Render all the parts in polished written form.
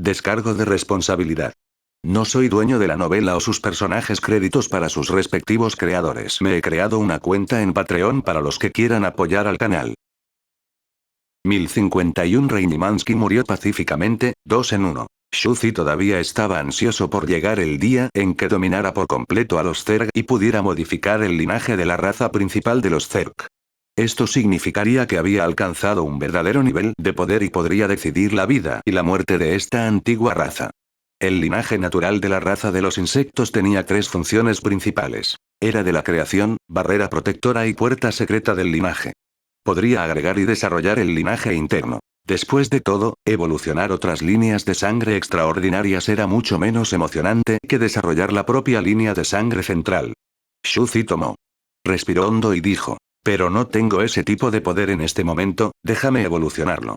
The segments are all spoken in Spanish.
Descargo de responsabilidad. No soy dueño de la novela o sus personajes, créditos para sus respectivos creadores. Me he creado una cuenta en Patreon para los que quieran apoyar al canal. 1051 Reinimansky murió pacíficamente, 2 en 1. Shuzi todavía estaba ansioso por llegar el día en que dominara por completo a los Zerg y pudiera modificar el linaje de la raza principal de los Zerg. Esto significaría que había alcanzado un verdadero nivel de poder y podría decidir la vida y la muerte de esta antigua raza. El linaje natural de la raza de los insectos tenía 3 funciones principales. Era de la creación, barrera protectora y puerta secreta del linaje. Podría agregar y desarrollar el linaje interno. Después de todo, evolucionar otras líneas de sangre extraordinarias era mucho menos emocionante que desarrollar la propia línea de sangre central. Shuzi tomó. Respiró hondo y dijo: pero no tengo ese tipo de poder en este momento, déjame evolucionarlo.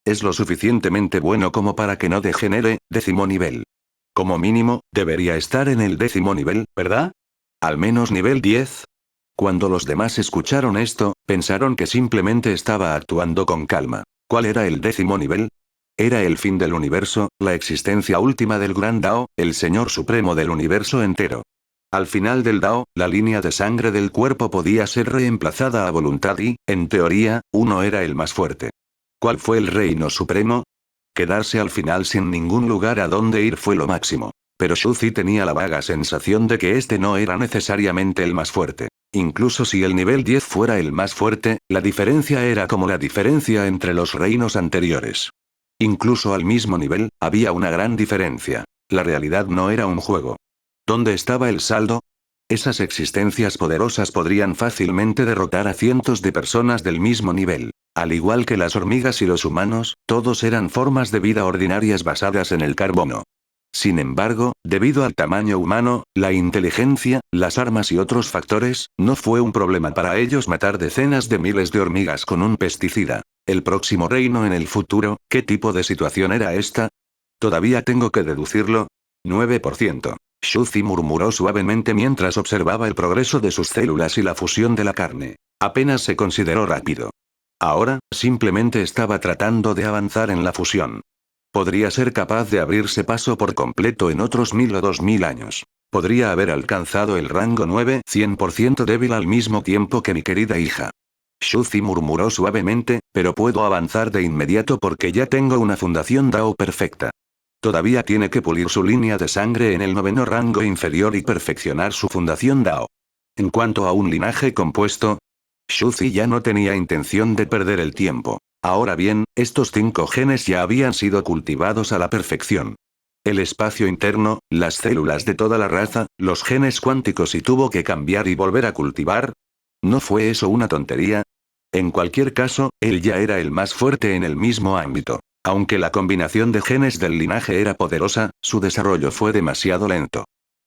Es lo suficientemente bueno como para que no degenere, 10º nivel. Como mínimo, debería estar en el 10º nivel, ¿verdad? Al menos nivel 10. Cuando los demás escucharon esto, pensaron que simplemente estaba actuando con calma. ¿Cuál era el 10º nivel? Era el fin del universo, la existencia última del Gran Dao, el Señor Supremo del universo entero. Al final del Dao, la línea de sangre del cuerpo podía ser reemplazada a voluntad y, en teoría, uno era el más fuerte. ¿Cuál fue el Reino Supremo? Quedarse al final sin ningún lugar a donde ir fue lo máximo. Pero Shuzi tenía la vaga sensación de que este no era necesariamente el más fuerte. Incluso si el nivel 10 fuera el más fuerte, la diferencia era como la diferencia entre los reinos anteriores. Incluso al mismo nivel, había una gran diferencia. La realidad no era un juego. ¿Dónde estaba el saldo? Esas existencias poderosas podrían fácilmente derrotar a cientos de personas del mismo nivel. Al igual que las hormigas y los humanos, todos eran formas de vida ordinarias basadas en el carbono. Sin embargo, debido al tamaño humano, la inteligencia, las armas y otros factores, no fue un problema para ellos matar decenas de miles de hormigas con un pesticida. El próximo reino en el futuro, ¿qué tipo de situación era esta? Todavía tengo que deducirlo. 9%. Shuzi murmuró suavemente mientras observaba el progreso de sus células y la fusión de la carne. Apenas se consideró rápido. Ahora, simplemente estaba tratando de avanzar en la fusión. Podría ser capaz de abrirse paso por completo en otros 1000 o 2000 años. Podría haber alcanzado el rango 9, 100% débil al mismo tiempo que mi querida hija. Shuzi murmuró suavemente, pero puedo avanzar de inmediato porque ya tengo una fundación Dao perfecta. Todavía tiene que pulir su línea de sangre en el 9º rango inferior y perfeccionar su fundación Dao. En cuanto a un linaje compuesto, Shuzi ya no tenía intención de perder el tiempo. Ahora bien, estos 5 genes ya habían sido cultivados a la perfección. El espacio interno, las células de toda la raza, los genes cuánticos y tuvo que cambiar y volver a cultivar. ¿No fue eso una tontería? En cualquier caso, él ya era el más fuerte en el mismo ámbito. Aunque la combinación de genes del linaje era poderosa, su desarrollo fue demasiado lento.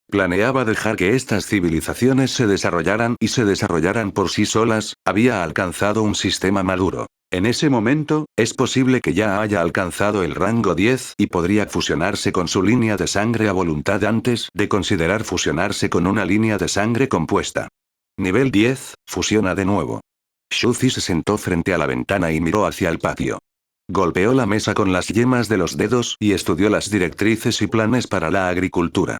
Planeaba dejar que estas civilizaciones se desarrollaran por sí solas, había alcanzado un sistema maduro. En ese momento, es posible que ya haya alcanzado el rango 10 y podría fusionarse con su línea de sangre a voluntad antes de considerar fusionarse con una línea de sangre compuesta. Nivel 10, fusiona de nuevo. Shuzi se sentó frente a la ventana y miró hacia el patio. Golpeó la mesa con las yemas de los dedos y estudió las directrices y planes para la agricultura.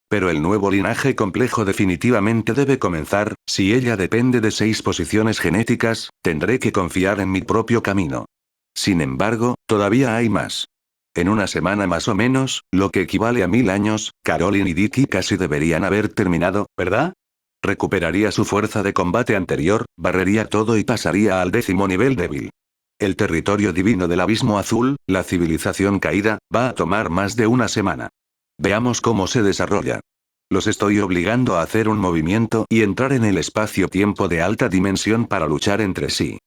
Pero el nuevo linaje complejo definitivamente debe comenzar, si ella depende de 6 posiciones genéticas, tendré que confiar en mi propio camino. Sin embargo, todavía hay más. En una semana más o menos, lo que equivale a 1000 años, Caroline y Dicky casi deberían haber terminado, ¿verdad? Recuperaría su fuerza de combate anterior, barrería todo y pasaría al 10º nivel débil. El territorio divino del Abismo Azul, la civilización caída, va a tomar más de una semana. Veamos cómo se desarrolla. Los estoy obligando a hacer un movimiento y entrar en el espacio-tiempo de alta dimensión para luchar entre sí.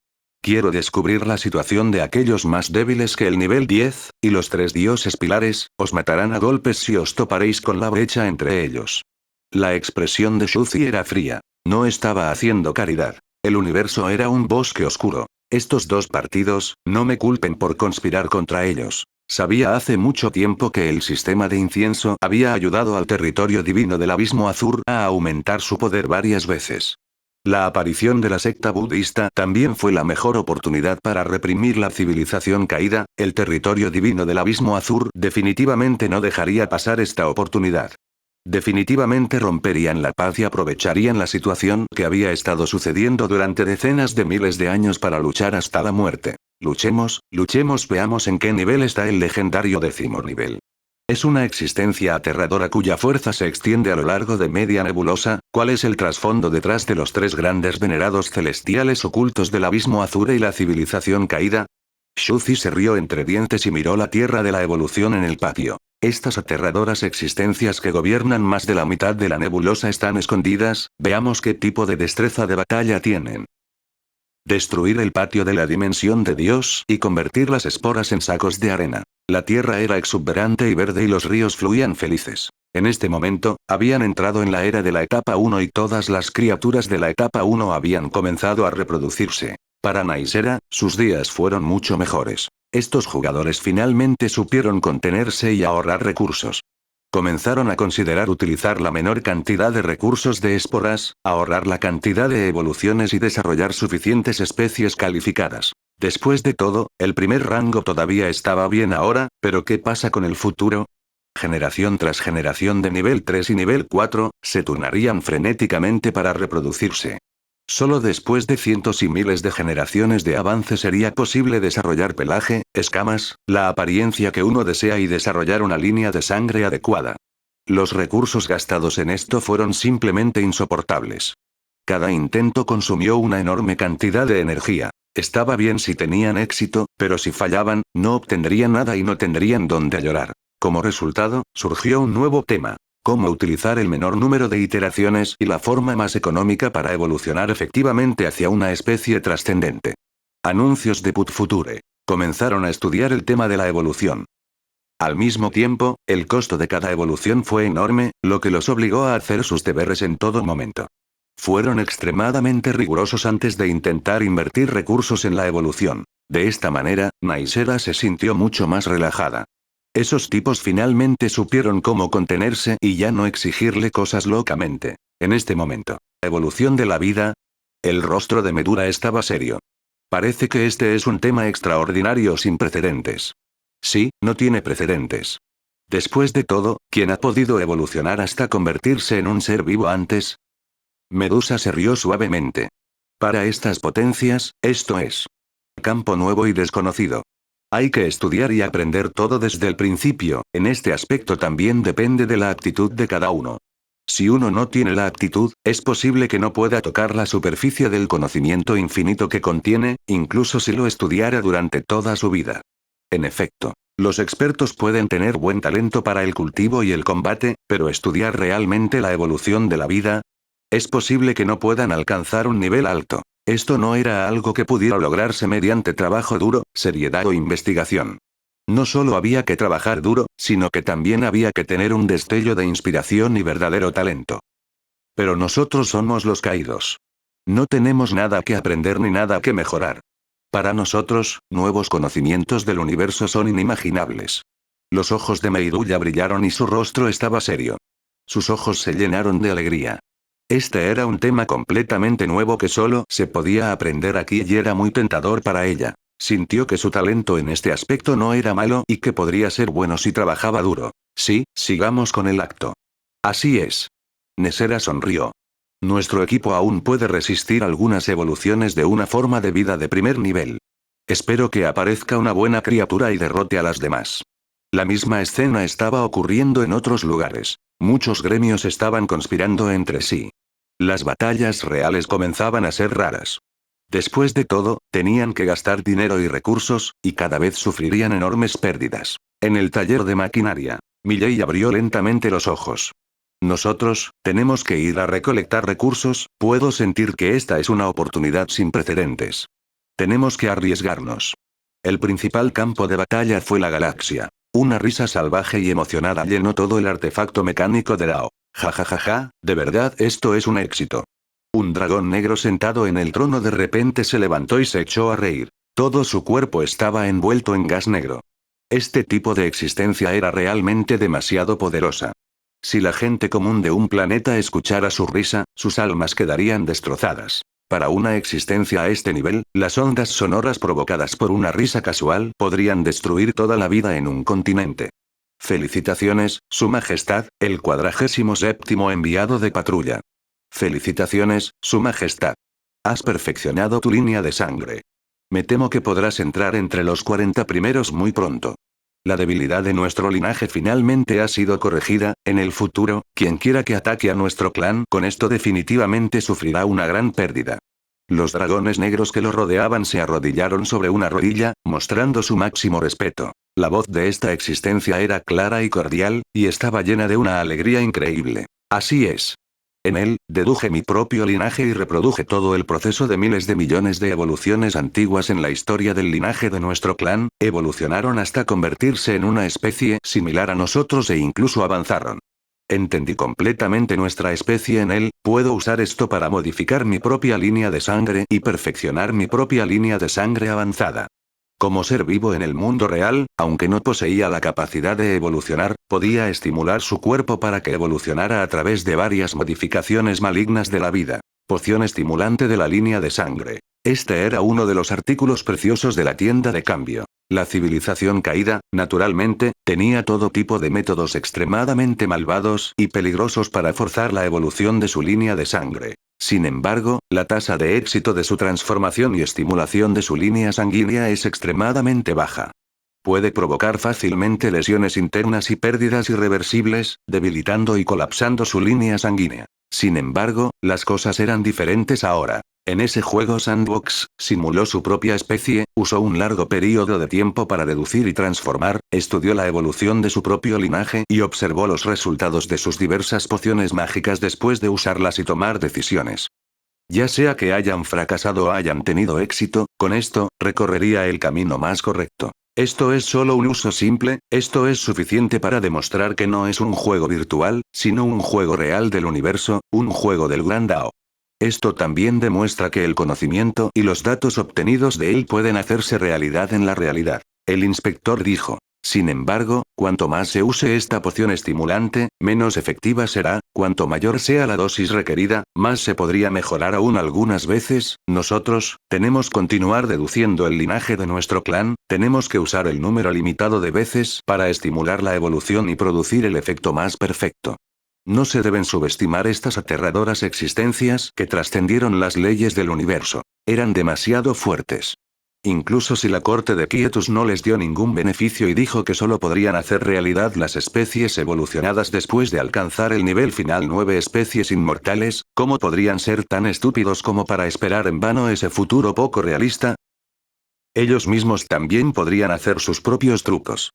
Quiero descubrir la situación de aquellos más débiles que el nivel 10, y los 3 dioses pilares, os matarán a golpes si os toparéis con la brecha entre ellos. La expresión de Shuzi era fría. No estaba haciendo caridad. El universo era un bosque oscuro. Estos 2 partidos, no me culpen por conspirar contra ellos. Sabía hace mucho tiempo que el sistema de incienso había ayudado al territorio divino del Abismo Azul a aumentar su poder varias veces. La aparición de la secta budista también fue la mejor oportunidad para reprimir la civilización caída. El territorio divino del Abismo Azul definitivamente no dejaría pasar esta oportunidad. Definitivamente romperían la paz y aprovecharían la situación que había estado sucediendo durante decenas de miles de años para luchar hasta la muerte. Luchemos, luchemos, veamos en qué nivel está el legendario 10º nivel. Es una existencia aterradora cuya fuerza se extiende a lo largo de media nebulosa. ¿Cuál es el trasfondo detrás de los 3 grandes venerados celestiales ocultos del Abismo Azul y la civilización caída? Shuzi se rió entre dientes y miró la tierra de la evolución en el patio. Estas aterradoras existencias que gobiernan más de la mitad de la nebulosa están escondidas. Veamos qué tipo de destreza de batalla tienen. Destruir el patio de la dimensión de Dios y convertir las esporas en sacos de arena. La tierra era exuberante y verde y los ríos fluían felices. En este momento, habían entrado en la era de la etapa 1 y todas las criaturas de la etapa 1 habían comenzado a reproducirse. Para Naisera, sus días fueron mucho mejores. Estos jugadores finalmente supieron contenerse y ahorrar recursos. Comenzaron a considerar utilizar la menor cantidad de recursos de esporas, ahorrar la cantidad de evoluciones y desarrollar suficientes especies calificadas. Después de todo, el primer rango todavía estaba bien ahora, pero ¿qué pasa con el futuro? Generación tras generación de nivel 3 y nivel 4, se turnarían frenéticamente para reproducirse. Solo después de cientos y miles de generaciones de avance sería posible desarrollar pelaje, escamas, la apariencia que uno desea y desarrollar una línea de sangre adecuada. Los recursos gastados en esto fueron simplemente insoportables. Cada intento consumió una enorme cantidad de energía. Estaba bien si tenían éxito, pero si fallaban, no obtendrían nada y no tendrían dónde llorar. Como resultado, surgió un nuevo tema. Cómo utilizar el menor número de iteraciones y la forma más económica para evolucionar efectivamente hacia una especie trascendente. Anuncios de Put Future. Comenzaron a estudiar el tema de la evolución. Al mismo tiempo, el costo de cada evolución fue enorme, lo que los obligó a hacer sus deberes en todo momento. Fueron extremadamente rigurosos antes de intentar invertir recursos en la evolución. De esta manera, Naisera se sintió mucho más relajada. Esos tipos finalmente supieron cómo contenerse y ya no exigirle cosas locamente. En este momento, la evolución de la vida. El rostro de Medura estaba serio. Parece que este es un tema extraordinario sin precedentes. Sí, no tiene precedentes. Después de todo, ¿quién ha podido evolucionar hasta convertirse en un ser vivo antes? Medusa se rió suavemente. Para estas potencias, esto es campo nuevo y desconocido. Hay que estudiar y aprender todo desde el principio. En este aspecto también depende de la actitud de cada uno. Si uno no tiene la actitud, es posible que no pueda tocar la superficie del conocimiento infinito que contiene, incluso si lo estudiara durante toda su vida. En efecto, los expertos pueden tener buen talento para el cultivo y el combate, pero estudiar realmente la evolución de la vida, es posible que no puedan alcanzar un nivel alto. Esto no era algo que pudiera lograrse mediante trabajo duro, seriedad o investigación. No solo había que trabajar duro, sino que también había que tener un destello de inspiración y verdadero talento. Pero nosotros somos los caídos. No tenemos nada que aprender ni nada que mejorar. Para nosotros, nuevos conocimientos del universo son inimaginables. Los ojos de Meiruya brillaron y su rostro estaba serio. Sus ojos se llenaron de alegría. Este era un tema completamente nuevo que solo se podía aprender aquí y era muy tentador para ella. Sintió que su talento en este aspecto no era malo y que podría ser bueno si trabajaba duro. Sí, sigamos con el acto. Así es. Nesera sonrió. Nuestro equipo aún puede resistir algunas evoluciones de una forma de vida de primer nivel. Espero que aparezca una buena criatura y derrote a las demás. La misma escena estaba ocurriendo en otros lugares. Muchos gremios estaban conspirando entre sí. Las batallas reales comenzaban a ser raras. Después de todo, tenían que gastar dinero y recursos, y cada vez sufrirían enormes pérdidas. En el taller de maquinaria, Milley abrió lentamente los ojos. Nosotros, tenemos que ir a recolectar recursos. Puedo sentir que esta es una oportunidad sin precedentes. Tenemos que arriesgarnos. El principal campo de batalla fue la galaxia. Una risa salvaje y emocionada llenó todo el artefacto mecánico de Lao. Ja ja ja ja, de verdad esto es un éxito. Un dragón negro sentado en el trono de repente se levantó y se echó a reír. Todo su cuerpo estaba envuelto en gas negro. Este tipo de existencia era realmente demasiado poderosa. Si la gente común de un planeta escuchara su risa, sus almas quedarían destrozadas. Para una existencia a este nivel, las ondas sonoras provocadas por una risa casual podrían destruir toda la vida en un continente. Felicitaciones, Su Majestad, el 47º enviado de patrulla. Felicitaciones, Su Majestad. Has perfeccionado tu línea de sangre. Me temo que podrás entrar entre los 40 primeros muy pronto. La debilidad de nuestro linaje finalmente ha sido corregida. En el futuro, quien quiera que ataque a nuestro clan con esto definitivamente sufrirá una gran pérdida. Los dragones negros que lo rodeaban se arrodillaron sobre una rodilla, mostrando su máximo respeto. La voz de esta existencia era clara y cordial, y estaba llena de una alegría increíble. Así es. En él, deduje mi propio linaje y reproduje todo el proceso de miles de millones de evoluciones antiguas en la historia del linaje de nuestro clan, evolucionaron hasta convertirse en una especie similar a nosotros e incluso avanzaron. Entendí completamente nuestra especie en él, puedo usar esto para modificar mi propia línea de sangre y perfeccionar mi propia línea de sangre avanzada. Como ser vivo en el mundo real, aunque no poseía la capacidad de evolucionar, podía estimular su cuerpo para que evolucionara a través de varias modificaciones malignas de la vida. Poción estimulante de la línea de sangre. Este era uno de los artículos preciosos de la tienda de cambio. La civilización caída, naturalmente, tenía todo tipo de métodos extremadamente malvados y peligrosos para forzar la evolución de su línea de sangre. Sin embargo, la tasa de éxito de su transformación y estimulación de su línea sanguínea es extremadamente baja. Puede provocar fácilmente lesiones internas y pérdidas irreversibles, debilitando y colapsando su línea sanguínea. Sin embargo, las cosas eran diferentes ahora. En ese juego Sandbox, simuló su propia especie, usó un largo periodo de tiempo para deducir y transformar, estudió la evolución de su propio linaje y observó los resultados de sus diversas pociones mágicas después de usarlas y tomar decisiones. Ya sea que hayan fracasado o hayan tenido éxito, con esto, recorrería el camino más correcto. Esto es solo un uso simple, esto es suficiente para demostrar que no es un juego virtual, sino un juego real del universo, un juego del Gran Dao. Esto también demuestra que el conocimiento y los datos obtenidos de él pueden hacerse realidad en la realidad. El inspector dijo. Sin embargo, cuanto más se use esta poción estimulante, menos efectiva será, cuanto mayor sea la dosis requerida, más se podría mejorar aún algunas veces. Nosotros, tenemos que continuar deduciendo el linaje de nuestro clan, tenemos que usar el número limitado de veces para estimular la evolución y producir el efecto más perfecto. No se deben subestimar estas aterradoras existencias que trascendieron las leyes del universo. Eran demasiado fuertes. Incluso si la corte de Quietus no les dio ningún beneficio y dijo que solo podrían hacer realidad las especies evolucionadas después de alcanzar el nivel final 9 especies inmortales, ¿cómo podrían ser tan estúpidos como para esperar en vano ese futuro poco realista? Ellos mismos también podrían hacer sus propios trucos.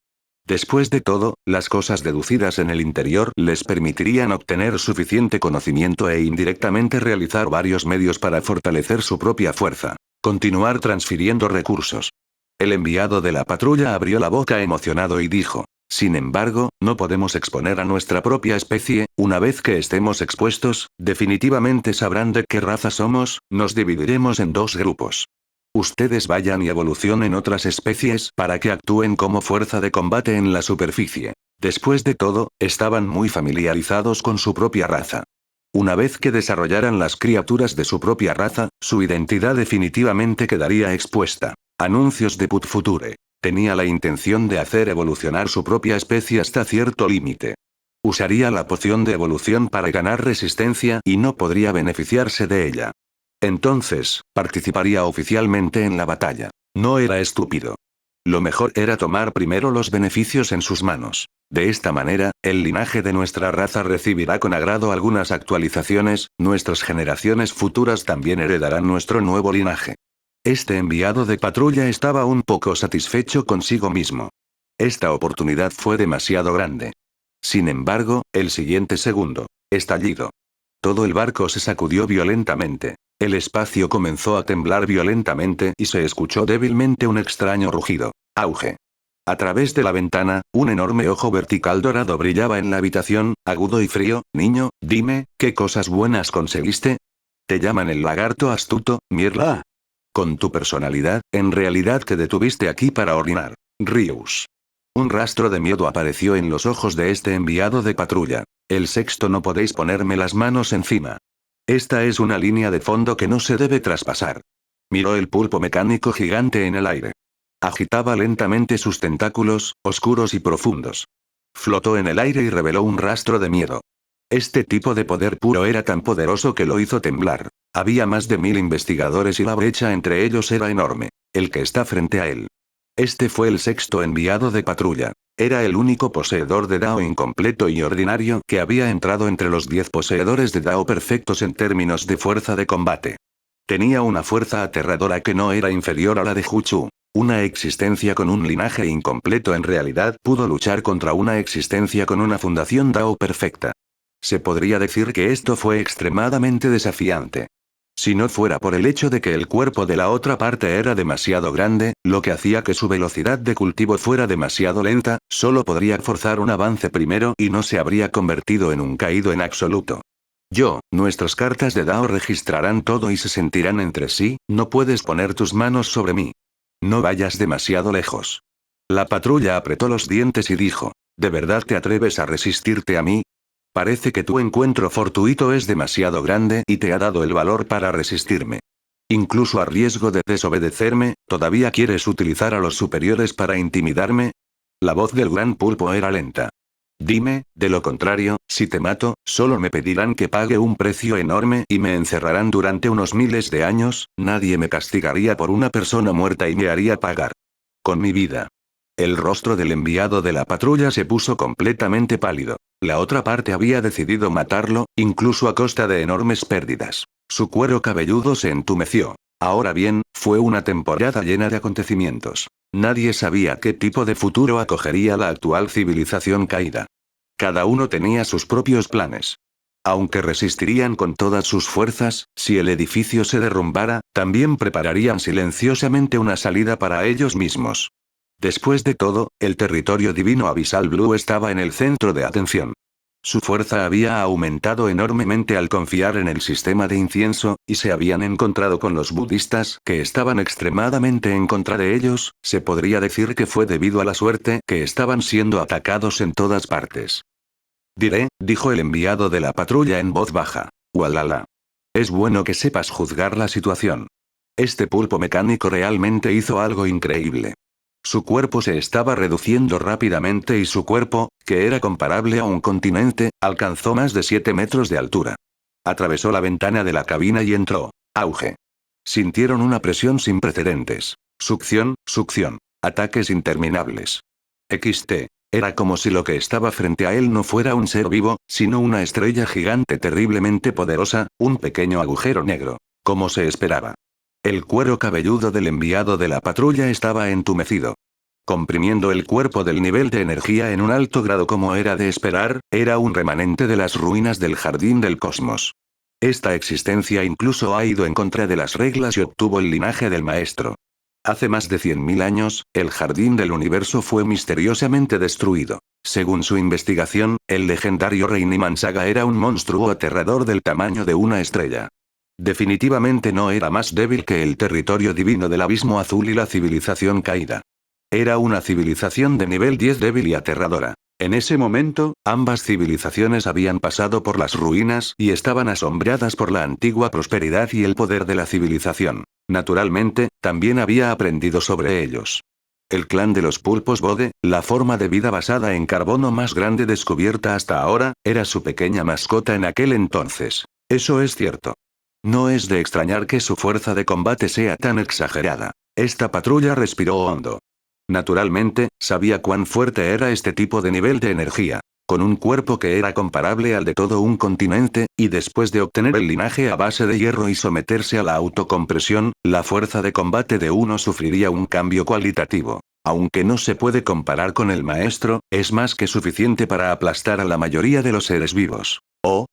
Después de todo, las cosas deducidas en el interior les permitirían obtener suficiente conocimiento e indirectamente realizar varios medios para fortalecer su propia fuerza. Continuar transfiriendo recursos. El enviado de la patrulla abrió la boca emocionado y dijo. Sin embargo, no podemos exponer a nuestra propia especie, una vez que estemos expuestos, definitivamente sabrán de qué raza somos, nos dividiremos en dos grupos. Ustedes vayan y evolucionen otras especies para que actúen como fuerza de combate en la superficie. Después de todo, estaban muy familiarizados con su propia raza. Una vez que desarrollaran las criaturas de su propia raza, su identidad definitivamente quedaría expuesta. Anuncios de Put Future. Tenía la intención de hacer evolucionar su propia especie hasta cierto límite. Usaría la poción de evolución para ganar resistencia y no podría beneficiarse de ella. Entonces, participaría oficialmente en la batalla. No era estúpido. Lo mejor era tomar primero los beneficios en sus manos. De esta manera, el linaje de nuestra raza recibirá con agrado algunas actualizaciones, nuestras generaciones futuras también heredarán nuestro nuevo linaje. Este enviado de patrulla estaba un poco satisfecho consigo mismo. Esta oportunidad fue demasiado grande. Sin embargo, el siguiente segundo. Estallido. Todo el barco se sacudió violentamente. El espacio comenzó a temblar violentamente y se escuchó débilmente un extraño rugido. Auge. A través de la ventana, un enorme ojo vertical dorado brillaba en la habitación, agudo y frío. Niño, dime, ¿qué cosas buenas conseguiste? Te llaman el lagarto astuto, Mirla. Con tu personalidad, en realidad te detuviste aquí para orinar. Rius. Un rastro de miedo apareció en los ojos de este enviado de patrulla. El sexto, no podéis ponerme las manos encima. Esta es una línea de fondo que no se debe traspasar. Miró el pulpo mecánico gigante en el aire. Agitaba lentamente sus tentáculos, oscuros y profundos. Flotó en el aire y reveló un rastro de miedo. Este tipo de poder puro era tan poderoso que lo hizo temblar. Había más de 1000 investigadores y la brecha entre ellos era enorme. El que está frente a él. Este fue el sexto enviado de patrulla. Era el único poseedor de Dao incompleto y ordinario que había entrado entre los 10 poseedores de Dao perfectos en términos de fuerza de combate. Tenía una fuerza aterradora que no era inferior a la de Hu-Chu. Una existencia con un linaje incompleto en realidad pudo luchar contra una existencia con una fundación Dao perfecta. Se podría decir que esto fue extremadamente desafiante. Si no fuera por el hecho de que el cuerpo de la otra parte era demasiado grande, lo que hacía que su velocidad de cultivo fuera demasiado lenta, solo podría forzar un avance primero y no se habría convertido en un caído en absoluto. Nuestras cartas de Dao registrarán todo y se sentirán entre sí, no puedes poner tus manos sobre mí. No vayas demasiado lejos. La patrulla apretó los dientes y dijo, ¿de verdad te atreves a resistirte a mí? Parece que tu encuentro fortuito es demasiado grande y te ha dado el valor para resistirme. Incluso a riesgo de desobedecerme, ¿todavía quieres utilizar a los superiores para intimidarme? La voz del gran pulpo era lenta. Dime, de lo contrario, si te mato, solo me pedirán que pague un precio enorme y me encerrarán durante unos miles de años, nadie me castigaría por una persona muerta y me haría pagar. Con mi vida. El rostro del enviado de la patrulla se puso completamente pálido. La otra parte había decidido matarlo, incluso a costa de enormes pérdidas. Su cuero cabelludo se entumeció. Ahora bien, fue una temporada llena de acontecimientos. Nadie sabía qué tipo de futuro acogería la actual civilización caída. Cada uno tenía sus propios planes. Aunque resistirían con todas sus fuerzas, si el edificio se derrumbara, también prepararían silenciosamente una salida para ellos mismos. Después de todo, el territorio divino Abyssal Blue estaba en el centro de atención. Su fuerza había aumentado enormemente al confiar en el sistema de incienso, y se habían encontrado con los budistas, que estaban extremadamente en contra de ellos. Se podría decir que fue debido a la suerte que estaban siendo atacados en todas partes. Dijo el enviado de la patrulla en voz baja. Walala. Es bueno que sepas juzgar la situación. Este pulpo mecánico realmente hizo algo increíble. Su cuerpo se estaba reduciendo rápidamente y su cuerpo, que era comparable a un continente, alcanzó más de 7 metros de altura. Atravesó la ventana de la cabina y entró. Auge. Sintieron una presión sin precedentes. Succión, succión. Ataques interminables. XT. Era como si lo que estaba frente a él no fuera un ser vivo, sino una estrella gigante terriblemente poderosa, un pequeño agujero negro. Como se esperaba. El cuero cabelludo del enviado de la patrulla estaba entumecido. Comprimiendo el cuerpo del nivel de energía en un alto grado como era de esperar, era un remanente de las ruinas del jardín del cosmos. Esta existencia incluso ha ido en contra de las reglas y obtuvo el linaje del maestro. Hace más de 100.000 años, el jardín del universo fue misteriosamente destruido. Según su investigación, el legendario rey Niman Saga era un monstruo aterrador del tamaño de una estrella. Definitivamente no era más débil que el territorio divino del abismo azul y la civilización caída. Era una civilización de nivel 10 débil y aterradora. En ese momento, ambas civilizaciones habían pasado por las ruinas y estaban asombradas por la antigua prosperidad y el poder de la civilización. Naturalmente, también había aprendido sobre ellos. El clan de los pulpos Bode, la forma de vida basada en carbono más grande descubierta hasta ahora, era su pequeña mascota en aquel entonces. Eso es cierto. No es de extrañar que su fuerza de combate sea tan exagerada. Esta patrulla respiró hondo. Naturalmente, sabía cuán fuerte era este tipo de nivel de energía. Con un cuerpo que era comparable al de todo un continente, y después de obtener el linaje a base de hierro y someterse a la autocompresión, la fuerza de combate de uno sufriría un cambio cualitativo. Aunque no se puede comparar con el maestro, es más que suficiente para aplastar a la mayoría de los seres vivos. ¿Oh?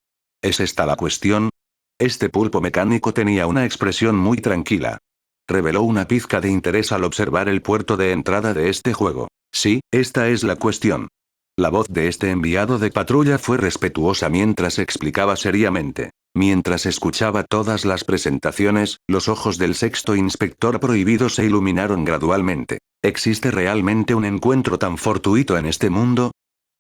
¿Es esta la cuestión? Este pulpo mecánico tenía una expresión muy tranquila. Reveló una pizca de interés al observar el puerto de entrada de este juego. Sí, esta es la cuestión. La voz de este enviado de patrulla fue respetuosa mientras explicaba seriamente. Mientras escuchaba todas las presentaciones, los ojos del sexto inspector prohibido se iluminaron gradualmente. ¿Existe realmente un encuentro tan fortuito en este mundo?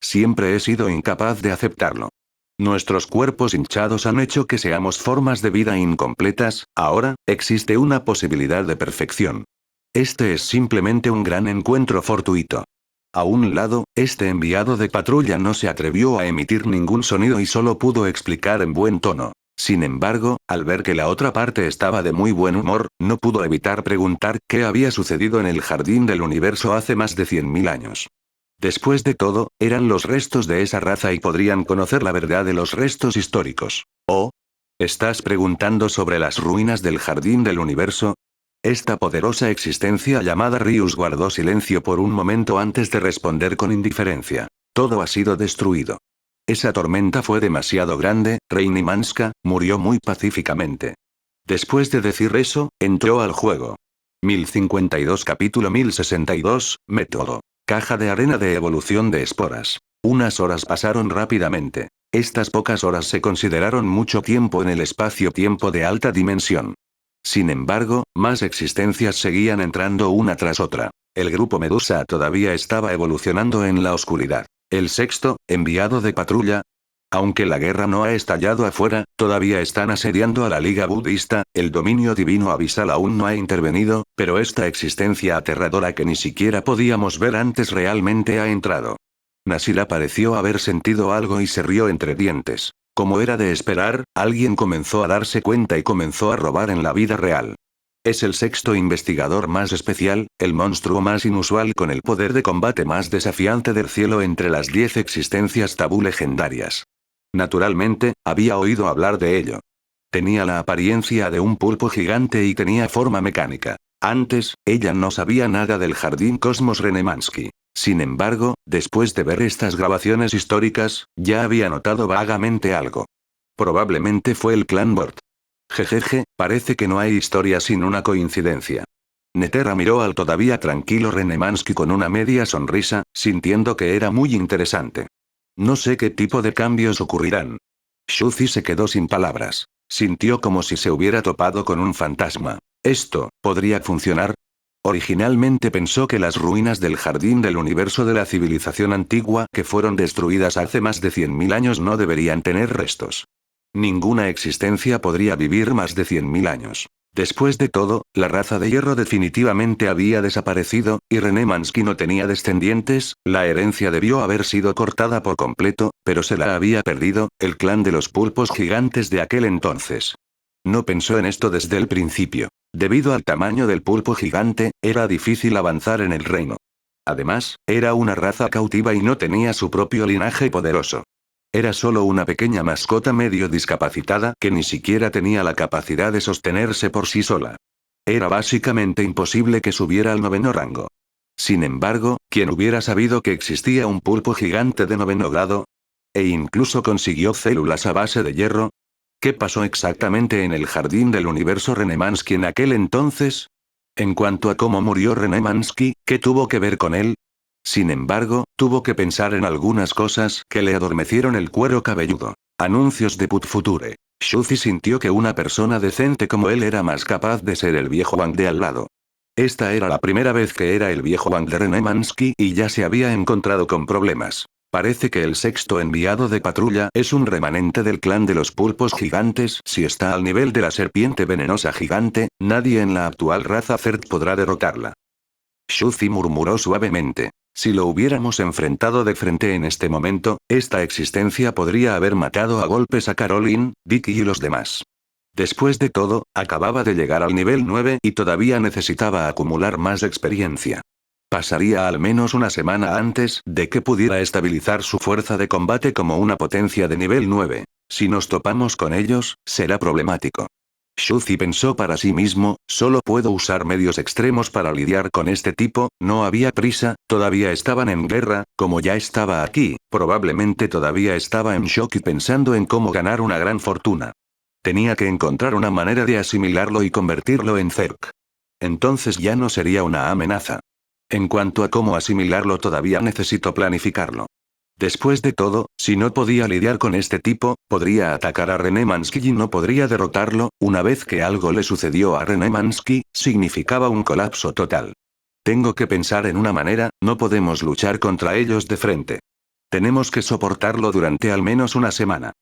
Siempre he sido incapaz de aceptarlo. Nuestros cuerpos hinchados han hecho que seamos formas de vida incompletas, ahora, existe una posibilidad de perfección. Este es simplemente un gran encuentro fortuito. A un lado, este enviado de patrulla no se atrevió a emitir ningún sonido y solo pudo explicar en buen tono. Sin embargo, al ver que la otra parte estaba de muy buen humor, no pudo evitar preguntar qué había sucedido en el jardín del universo hace más de 100.000 años. Después de todo, eran los restos de esa raza y podrían conocer la verdad de los restos históricos. ¿Oh? ¿Estás preguntando sobre las ruinas del jardín del universo? Esta poderosa existencia llamada Rius guardó silencio por un momento antes de responder con indiferencia. Todo ha sido destruido. Esa tormenta fue demasiado grande, Reini Manska murió muy pacíficamente. Después de decir eso, entró al juego. 1052 capítulo 1062, método. Caja de arena de evolución de esporas. Unas horas pasaron rápidamente. Estas pocas horas se consideraron mucho tiempo en el espacio-tiempo de alta dimensión. Sin embargo, más existencias seguían entrando una tras otra. El grupo Medusa todavía estaba evolucionando en la oscuridad. El sexto, enviado de patrulla. Aunque la guerra no ha estallado afuera, todavía están asediando a la Liga Budista, el dominio divino abisal aún no ha intervenido, pero esta existencia aterradora que ni siquiera podíamos ver antes realmente ha entrado. Nasira pareció haber sentido algo y se rió entre dientes. Como era de esperar, alguien comenzó a darse cuenta y comenzó a robar en la vida real. Es el sexto investigador más especial, el monstruo más inusual con el poder de combate más desafiante del cielo entre las 10 existencias tabú legendarias. Naturalmente, había oído hablar de ello. Tenía la apariencia de un pulpo gigante y tenía forma mecánica. Antes, ella no sabía nada del jardín Cosmos Renemansky. Sin embargo, después de ver estas grabaciones históricas, ya había notado vagamente algo. Probablemente fue el clan Bort. Jejeje, parece que no hay historia sin una coincidencia. Netera miró al todavía tranquilo Renemansky con una media sonrisa, sintiendo que era muy interesante. No sé qué tipo de cambios ocurrirán. Shuzi se quedó sin palabras. Sintió como si se hubiera topado con un fantasma. ¿Esto podría funcionar? Originalmente pensó que las ruinas del jardín del universo de la civilización antigua que fueron destruidas hace más de 100.000 años no deberían tener restos. Ninguna existencia podría vivir más de 100.000 años. Después de todo, la raza de hierro definitivamente había desaparecido, y René Mansky no tenía descendientes, la herencia debió haber sido cortada por completo, pero se la había perdido, el clan de los pulpos gigantes de aquel entonces. No pensó en esto desde el principio. Debido al tamaño del pulpo gigante, era difícil avanzar en el reino. Además, era una raza cautiva y no tenía su propio linaje poderoso. Era solo una pequeña mascota medio discapacitada que ni siquiera tenía la capacidad de sostenerse por sí sola. Era básicamente imposible que subiera al 9º rango. Sin embargo, ¿quién hubiera sabido que existía un pulpo gigante de 9º grado? E incluso consiguió células a base de hierro. ¿Qué pasó exactamente en el jardín del universo Renemansky en aquel entonces? En cuanto a cómo murió Renemansky, ¿qué tuvo que ver con él? Sin embargo, tuvo que pensar en algunas cosas que le adormecieron el cuero cabelludo. Anuncios de Put Future. Shuzi sintió que una persona decente como él era más capaz de ser el viejo Wang de al lado. Esta era la primera vez que era el viejo Wang de Renemansky y ya se había encontrado con problemas. Parece que el sexto enviado de patrulla es un remanente del clan de los pulpos gigantes. Si está al nivel de la serpiente venenosa gigante, nadie en la actual raza Zerd podrá derrotarla. Shuzi murmuró suavemente. Si lo hubiéramos enfrentado de frente en este momento, esta existencia podría haber matado a golpes a Caroline, Dicky y los demás. Después de todo, acababa de llegar al nivel 9 y todavía necesitaba acumular más experiencia. Pasaría al menos una semana antes de que pudiera estabilizar su fuerza de combate como una potencia de nivel 9. Si nos topamos con ellos, será problemático. Shuzi pensó para sí mismo, solo puedo usar medios extremos para lidiar con este tipo, no había prisa, todavía estaban en guerra, como ya estaba aquí, probablemente todavía estaba en shock y pensando en cómo ganar una gran fortuna. Tenía que encontrar una manera de asimilarlo y convertirlo en Zerg. Entonces ya no sería una amenaza. En cuanto a cómo asimilarlo todavía necesito planificarlo. Después de todo, si no podía lidiar con este tipo, podría atacar a René Mansky y no podría derrotarlo. Una vez que algo le sucedió a René Mansky, significaba un colapso total. Tengo que pensar en una manera, no podemos luchar contra ellos de frente. Tenemos que soportarlo durante al menos una semana.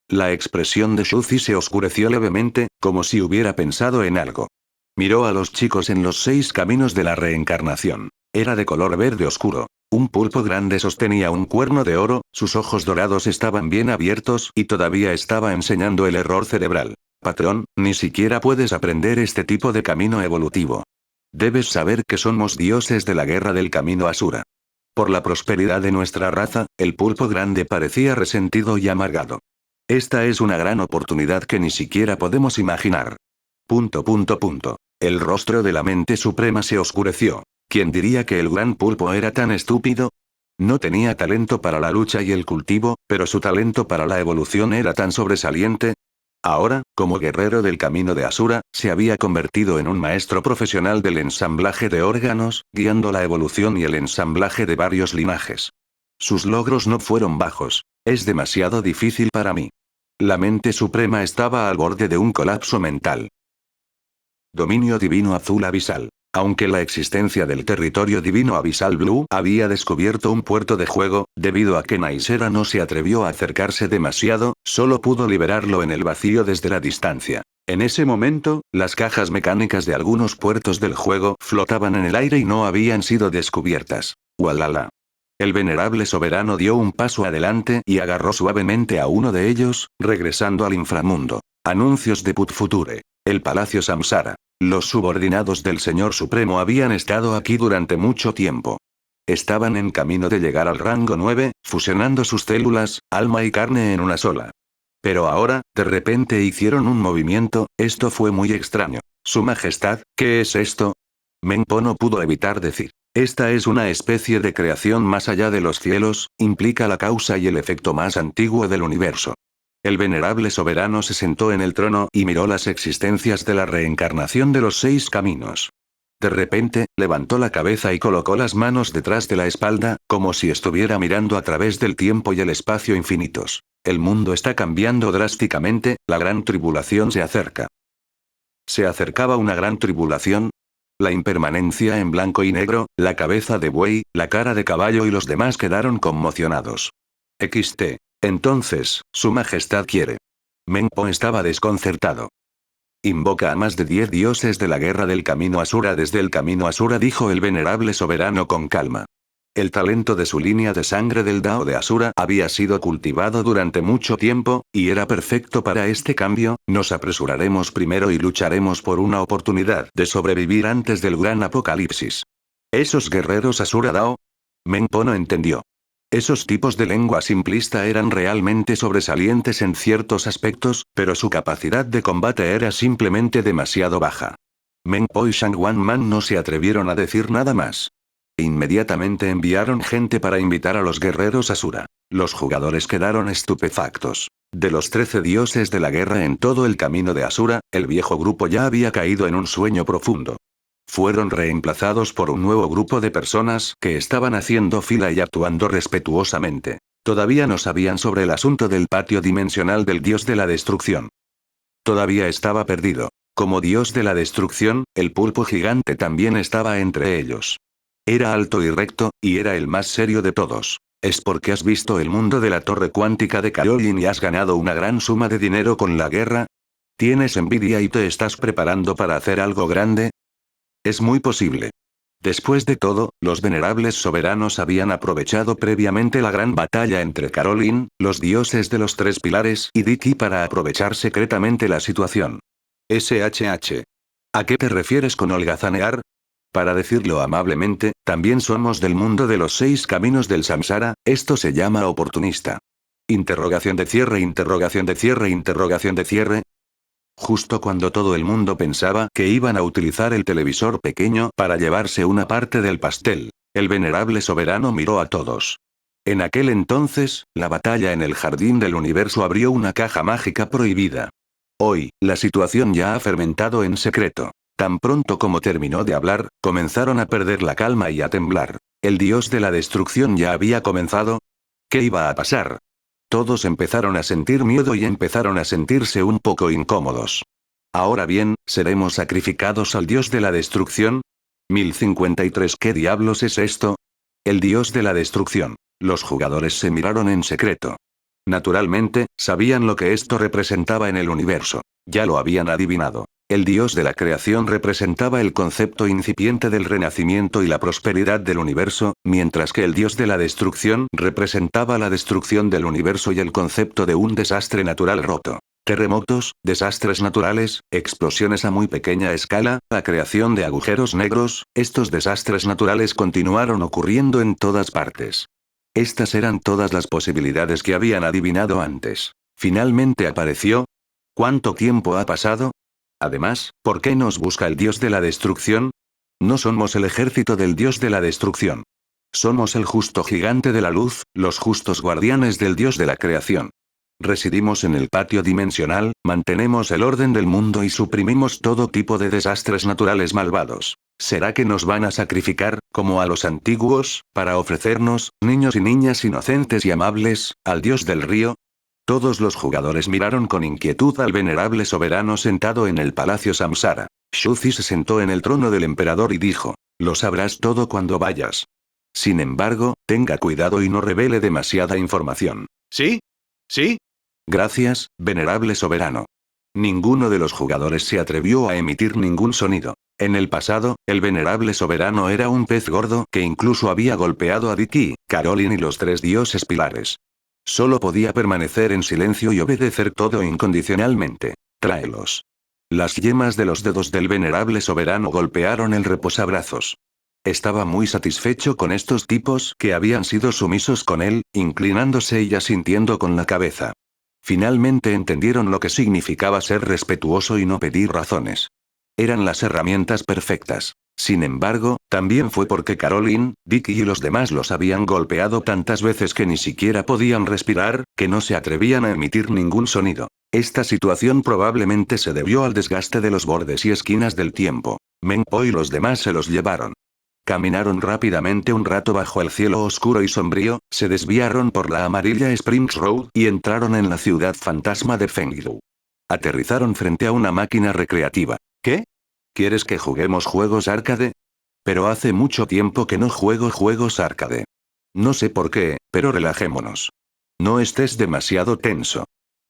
La expresión de Shuzi se oscureció levemente, como si hubiera pensado en algo. Miró a los chicos en los 6 caminos de la reencarnación. Era de color verde oscuro. Un pulpo grande sostenía un cuerno de oro, sus ojos dorados estaban bien abiertos y todavía estaba enseñando el error cerebral. Patrón, ni siquiera puedes aprender este tipo de camino evolutivo. Debes saber que somos dioses de la guerra del camino Asura. Por la prosperidad de nuestra raza, el pulpo grande parecía resentido y amargado. Esta es una gran oportunidad que ni siquiera podemos imaginar. ... El rostro de la mente suprema se oscureció. ¿Quién diría que el gran pulpo era tan estúpido? No tenía talento para la lucha y el cultivo, pero su talento para la evolución era tan sobresaliente. Ahora, como guerrero del camino de Asura, se había convertido en un maestro profesional del ensamblaje de órganos, guiando la evolución y el ensamblaje de varios linajes. Sus logros no fueron bajos. Es demasiado difícil para mí. La mente suprema estaba al borde de un colapso mental. Dominio divino azul abisal. Aunque la existencia del territorio divino abisal Blue había descubierto un puerto de juego, debido a que Naisera no se atrevió a acercarse demasiado, solo pudo liberarlo en el vacío desde la distancia. En ese momento, las cajas mecánicas de algunos puertos del juego flotaban en el aire y no habían sido descubiertas. ¡Walala! El venerable soberano dio un paso adelante y agarró suavemente a uno de ellos, regresando al inframundo. Anuncios de Put Future. El Palacio Samsara. Los subordinados del Señor Supremo habían estado aquí durante mucho tiempo. Estaban en camino de llegar al rango 9, fusionando sus células, alma y carne en una sola. Pero ahora, de repente hicieron un movimiento, esto fue muy extraño. Su Majestad, ¿qué es esto? Menpo no pudo evitar decir. Esta es una especie de creación más allá de los cielos, implica la causa y el efecto más antiguo del universo. El venerable soberano se sentó en el trono y miró las existencias de la reencarnación de los 6 caminos. De repente, levantó la cabeza y colocó las manos detrás de la espalda, como si estuviera mirando a través del tiempo y el espacio infinitos. El mundo está cambiando drásticamente, la gran tribulación se acerca. ¿Se acercaba una gran tribulación? La impermanencia en blanco y negro, la cabeza de buey, la cara de caballo y los demás quedaron conmocionados. XT. Entonces, su majestad quiere. Menpo estaba desconcertado. Invoca a más de 10 dioses de la guerra del camino Asura desde el camino Asura, dijo el venerable soberano con calma. El talento de su línea de sangre del Dao de Asura había sido cultivado durante mucho tiempo, y era perfecto para este cambio. Nos apresuraremos primero y lucharemos por una oportunidad de sobrevivir antes del gran apocalipsis. ¿Esos guerreros Asura Dao? Menpo no entendió. Esos tipos de lengua simplista eran realmente sobresalientes en ciertos aspectos, pero su capacidad de combate era simplemente demasiado baja. Menpo y Shangwan Man no se atrevieron a decir nada más. Inmediatamente enviaron gente para invitar a los guerreros Asura. Los jugadores quedaron estupefactos. De los 13 dioses de la guerra en todo el camino de Asura, el viejo grupo ya había caído en un sueño profundo. Fueron reemplazados por un nuevo grupo de personas que estaban haciendo fila y actuando respetuosamente. Todavía no sabían sobre el asunto del patio dimensional del dios de la destrucción. Todavía estaba perdido. Como dios de la destrucción, el pulpo gigante también estaba entre ellos. Era alto y recto, y era el más serio de todos. ¿Es porque has visto el mundo de la torre cuántica de Kaioshin y has ganado una gran suma de dinero con la guerra? ¿Tienes envidia y te estás preparando para hacer algo grande? Es muy posible. Después de todo, los venerables soberanos habían aprovechado previamente la gran batalla entre Caroline, los dioses de los 3 pilares y Diki para aprovechar secretamente la situación. SHH. ¿A qué te refieres con holgazanear? Para decirlo amablemente, también somos del mundo de los 6 caminos del samsara, esto se llama oportunista. Interrogación de cierre, interrogación de cierre, interrogación de cierre. Justo cuando todo el mundo pensaba que iban a utilizar el televisor pequeño para llevarse una parte del pastel, el venerable soberano miró a todos. En aquel entonces, la batalla en el jardín del universo abrió una caja mágica prohibida. Hoy, la situación ya ha fermentado en secreto. Tan pronto como terminó de hablar, comenzaron a perder la calma y a temblar. ¿El dios de la destrucción ya había comenzado? ¿Qué iba a pasar? Todos empezaron a sentir miedo y empezaron a sentirse un poco incómodos. Ahora bien, ¿seremos sacrificados al dios de la destrucción? 1053. ¿Qué diablos es esto? El dios de la destrucción. Los jugadores se miraron en secreto. Naturalmente, sabían lo que esto representaba en el universo. Ya lo habían adivinado. El dios de la creación representaba el concepto incipiente del renacimiento y la prosperidad del universo, mientras que el dios de la destrucción representaba la destrucción del universo y el concepto de un desastre natural roto. Terremotos, desastres naturales, explosiones a muy pequeña escala, la creación de agujeros negros, estos desastres naturales continuaron ocurriendo en todas partes. Estas eran todas las posibilidades que habían adivinado antes. Finalmente apareció. ¿Cuánto tiempo ha pasado? Además, ¿por qué nos busca el dios de la destrucción? No somos el ejército del dios de la destrucción. Somos el justo gigante de la luz, los justos guardianes del dios de la creación. Residimos en el patio dimensional, mantenemos el orden del mundo y suprimimos todo tipo de desastres naturales malvados. ¿Será que nos van a sacrificar, como a los antiguos, para ofrecernos, niños y niñas inocentes y amables, al dios del río? Todos los jugadores miraron con inquietud al venerable soberano sentado en el palacio Samsara. Shuzi se sentó en el trono del emperador y dijo: lo sabrás todo cuando vayas. Sin embargo, tenga cuidado y no revele demasiada información. ¿Sí? ¿Sí? Gracias, venerable soberano. Ninguno de los jugadores se atrevió a emitir ningún sonido. En el pasado, el venerable soberano era un pez gordo que incluso había golpeado a Dicky, Caroline y los tres dioses pilares. Solo podía permanecer en silencio y obedecer todo incondicionalmente. Tráelos. Las yemas de los dedos del venerable soberano golpearon el reposabrazos. Estaba muy satisfecho con estos tipos que habían sido sumisos con él, inclinándose y asintiendo con la cabeza. Finalmente entendieron lo que significaba ser respetuoso y no pedir razones. Eran las herramientas perfectas. Sin embargo, también fue porque Caroline, Dicky y los demás los habían golpeado tantas veces que ni siquiera podían respirar, que no se atrevían a emitir ningún sonido. Esta situación probablemente se debió al desgaste de los bordes y esquinas del tiempo. Menpo y los demás se los llevaron. Caminaron rápidamente un rato bajo el cielo oscuro y sombrío, se desviaron por la amarilla Springs Road y entraron en la ciudad fantasma de Fengdu. Aterrizaron frente a una máquina recreativa. ¿Qué? ¿Quieres que juguemos juegos arcade? Pero hace mucho tiempo que no juego juegos arcade. No sé por qué, pero relajémonos. No estés demasiado tenso.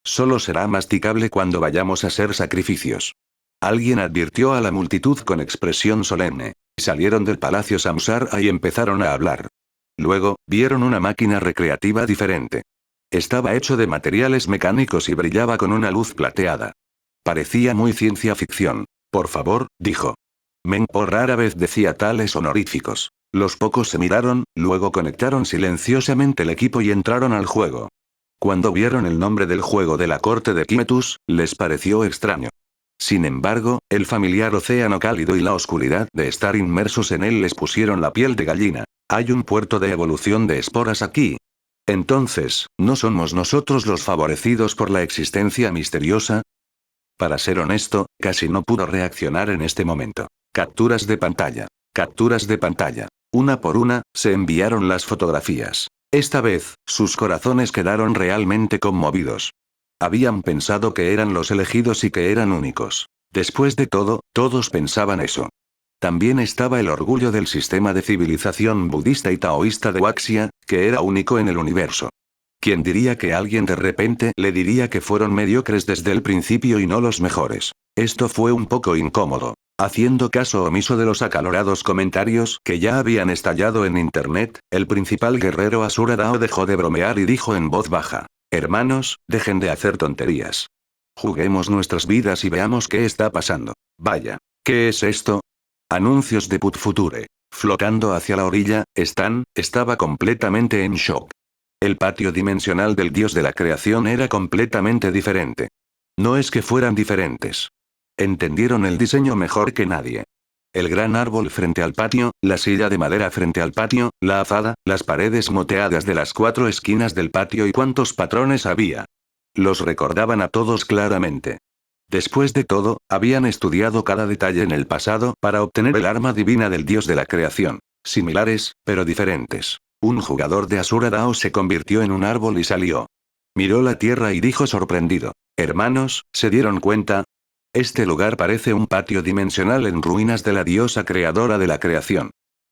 Solo será masticable cuando vayamos a hacer sacrificios. Alguien advirtió a la multitud con expresión solemne. Salieron del palacio Samsara y empezaron a hablar. Luego, vieron una máquina recreativa diferente. Estaba hecho de materiales mecánicos y brillaba con una luz plateada. Parecía muy ciencia ficción. Por favor, dijo. Menpo rara vez decía tales honoríficos. Los pocos se miraron, luego conectaron silenciosamente el equipo y entraron al juego. Cuando vieron el nombre del juego de la corte de Kimetus, les pareció extraño. Sin embargo, el familiar océano cálido y la oscuridad de estar inmersos en él les pusieron la piel de gallina. Hay un puerto de evolución de esporas aquí. Entonces, ¿no somos nosotros los favorecidos por la existencia misteriosa? Para ser honesto, casi no pudo reaccionar en este momento. Capturas de pantalla. Capturas de pantalla. Una por una, se enviaron las fotografías. Esta vez, sus corazones quedaron realmente conmovidos. Habían pensado que eran los elegidos y que eran únicos. Después de todo, todos pensaban eso. También estaba el orgullo del sistema de civilización budista y taoísta de Waxia, que era único en el universo. ¿Quién diría que alguien de repente le diría que fueron mediocres desde el principio y no los mejores? Esto fue un poco incómodo. Haciendo caso omiso de los acalorados comentarios que ya habían estallado en internet, el principal guerrero Asura Dao dejó de bromear y dijo en voz baja: hermanos, dejen de hacer tonterías. Juguemos nuestras vidas y veamos qué está pasando. Vaya, ¿qué es esto? Anuncios de Put Future. Flotando hacia la orilla, estaba completamente en shock. El patio dimensional del dios de la creación era completamente diferente. No es que fueran diferentes. Entendieron el diseño mejor que nadie. El gran árbol frente al patio, la silla de madera frente al patio, la azada, las paredes moteadas de las 4 esquinas del patio y cuántos patrones había. Los recordaban a todos claramente. Después de todo, habían estudiado cada detalle en el pasado para obtener el arma divina del dios de la creación. Similares, pero diferentes. Un jugador de Asura Dao se convirtió en un árbol y salió. Miró la tierra y dijo sorprendido: hermanos, ¿se dieron cuenta? Este lugar parece un patio dimensional en ruinas de la diosa creadora de la creación.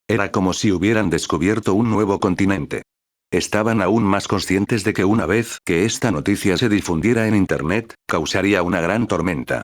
Era como si hubieran descubierto un nuevo continente. Estaban aún más conscientes de que una vez que esta noticia se difundiera en Internet, causaría una gran tormenta.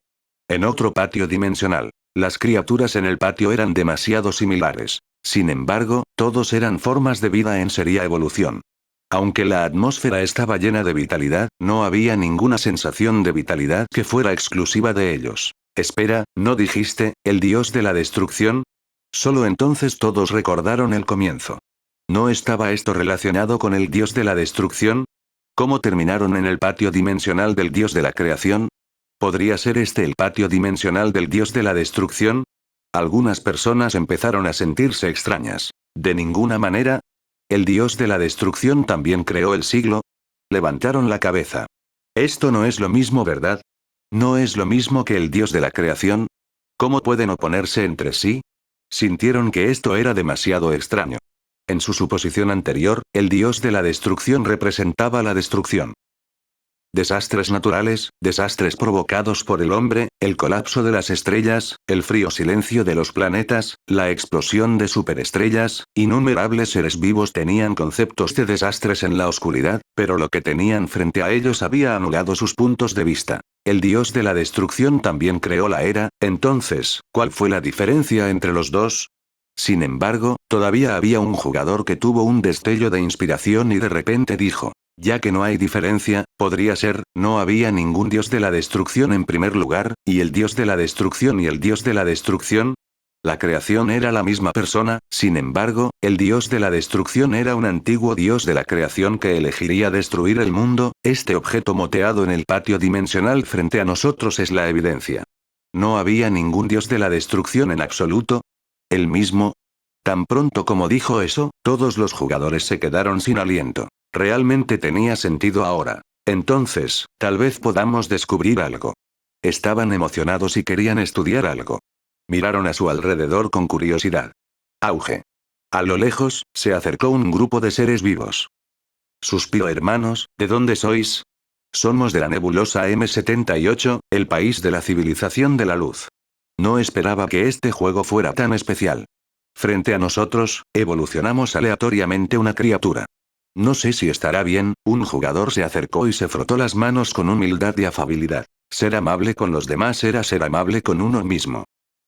En otro patio dimensional, las criaturas en el patio eran demasiado similares. Sin embargo, todos eran formas de vida en seria evolución. Aunque la atmósfera estaba llena de vitalidad, no había ninguna sensación de vitalidad que fuera exclusiva de ellos. Espera, ¿no dijiste, el dios de la destrucción? Solo entonces todos recordaron el comienzo. ¿No estaba esto relacionado con el dios de la destrucción? ¿Cómo terminaron en el patio dimensional del dios de la creación? ¿Podría ser este el patio dimensional del dios de la destrucción? Algunas personas empezaron a sentirse extrañas. ¿De ninguna manera? ¿El dios de la destrucción también creó el siglo? Levantaron la cabeza. Esto no es lo mismo, ¿verdad? ¿No es lo mismo que el dios de la creación? ¿Cómo pueden oponerse entre sí? Sintieron que esto era demasiado extraño. En su suposición anterior, el dios de la destrucción representaba la destrucción. Desastres naturales, desastres provocados por el hombre, el colapso de las estrellas, el frío silencio de los planetas, la explosión de superestrellas, innumerables seres vivos tenían conceptos de desastres en la oscuridad, pero lo que tenían frente a ellos había anulado sus puntos de vista. El dios de la destrucción también creó la era, entonces, ¿cuál fue la diferencia entre los dos? Sin embargo, todavía había un jugador que tuvo un destello de inspiración y de repente dijo: ya que no hay diferencia, podría ser, no había ningún dios de la destrucción en primer lugar, y el dios de la destrucción y el dios de la destrucción. La creación era la misma persona, sin embargo, el dios de la destrucción era un antiguo dios de la creación que elegiría destruir el mundo. Este objeto moteado en el patio dimensional frente a nosotros es la evidencia. No había ningún dios de la destrucción en absoluto. ¿El mismo? Tan pronto como dijo eso, todos los jugadores se quedaron sin aliento. Realmente tenía sentido ahora. Entonces, tal vez podamos descubrir algo. Estaban emocionados y querían estudiar algo. Miraron a su alrededor con curiosidad. Auge. A lo lejos, se acercó un grupo de seres vivos. Suspiró: hermanos, ¿de dónde sois? Somos de la nebulosa M78, el país de la civilización de la luz. No esperaba que este juego fuera tan especial. Frente a nosotros, evolucionamos aleatoriamente una criatura. No sé si estará bien. Un jugador se acercó y se frotó las manos con humildad y afabilidad. Ser amable con los demás era ser amable con uno mismo.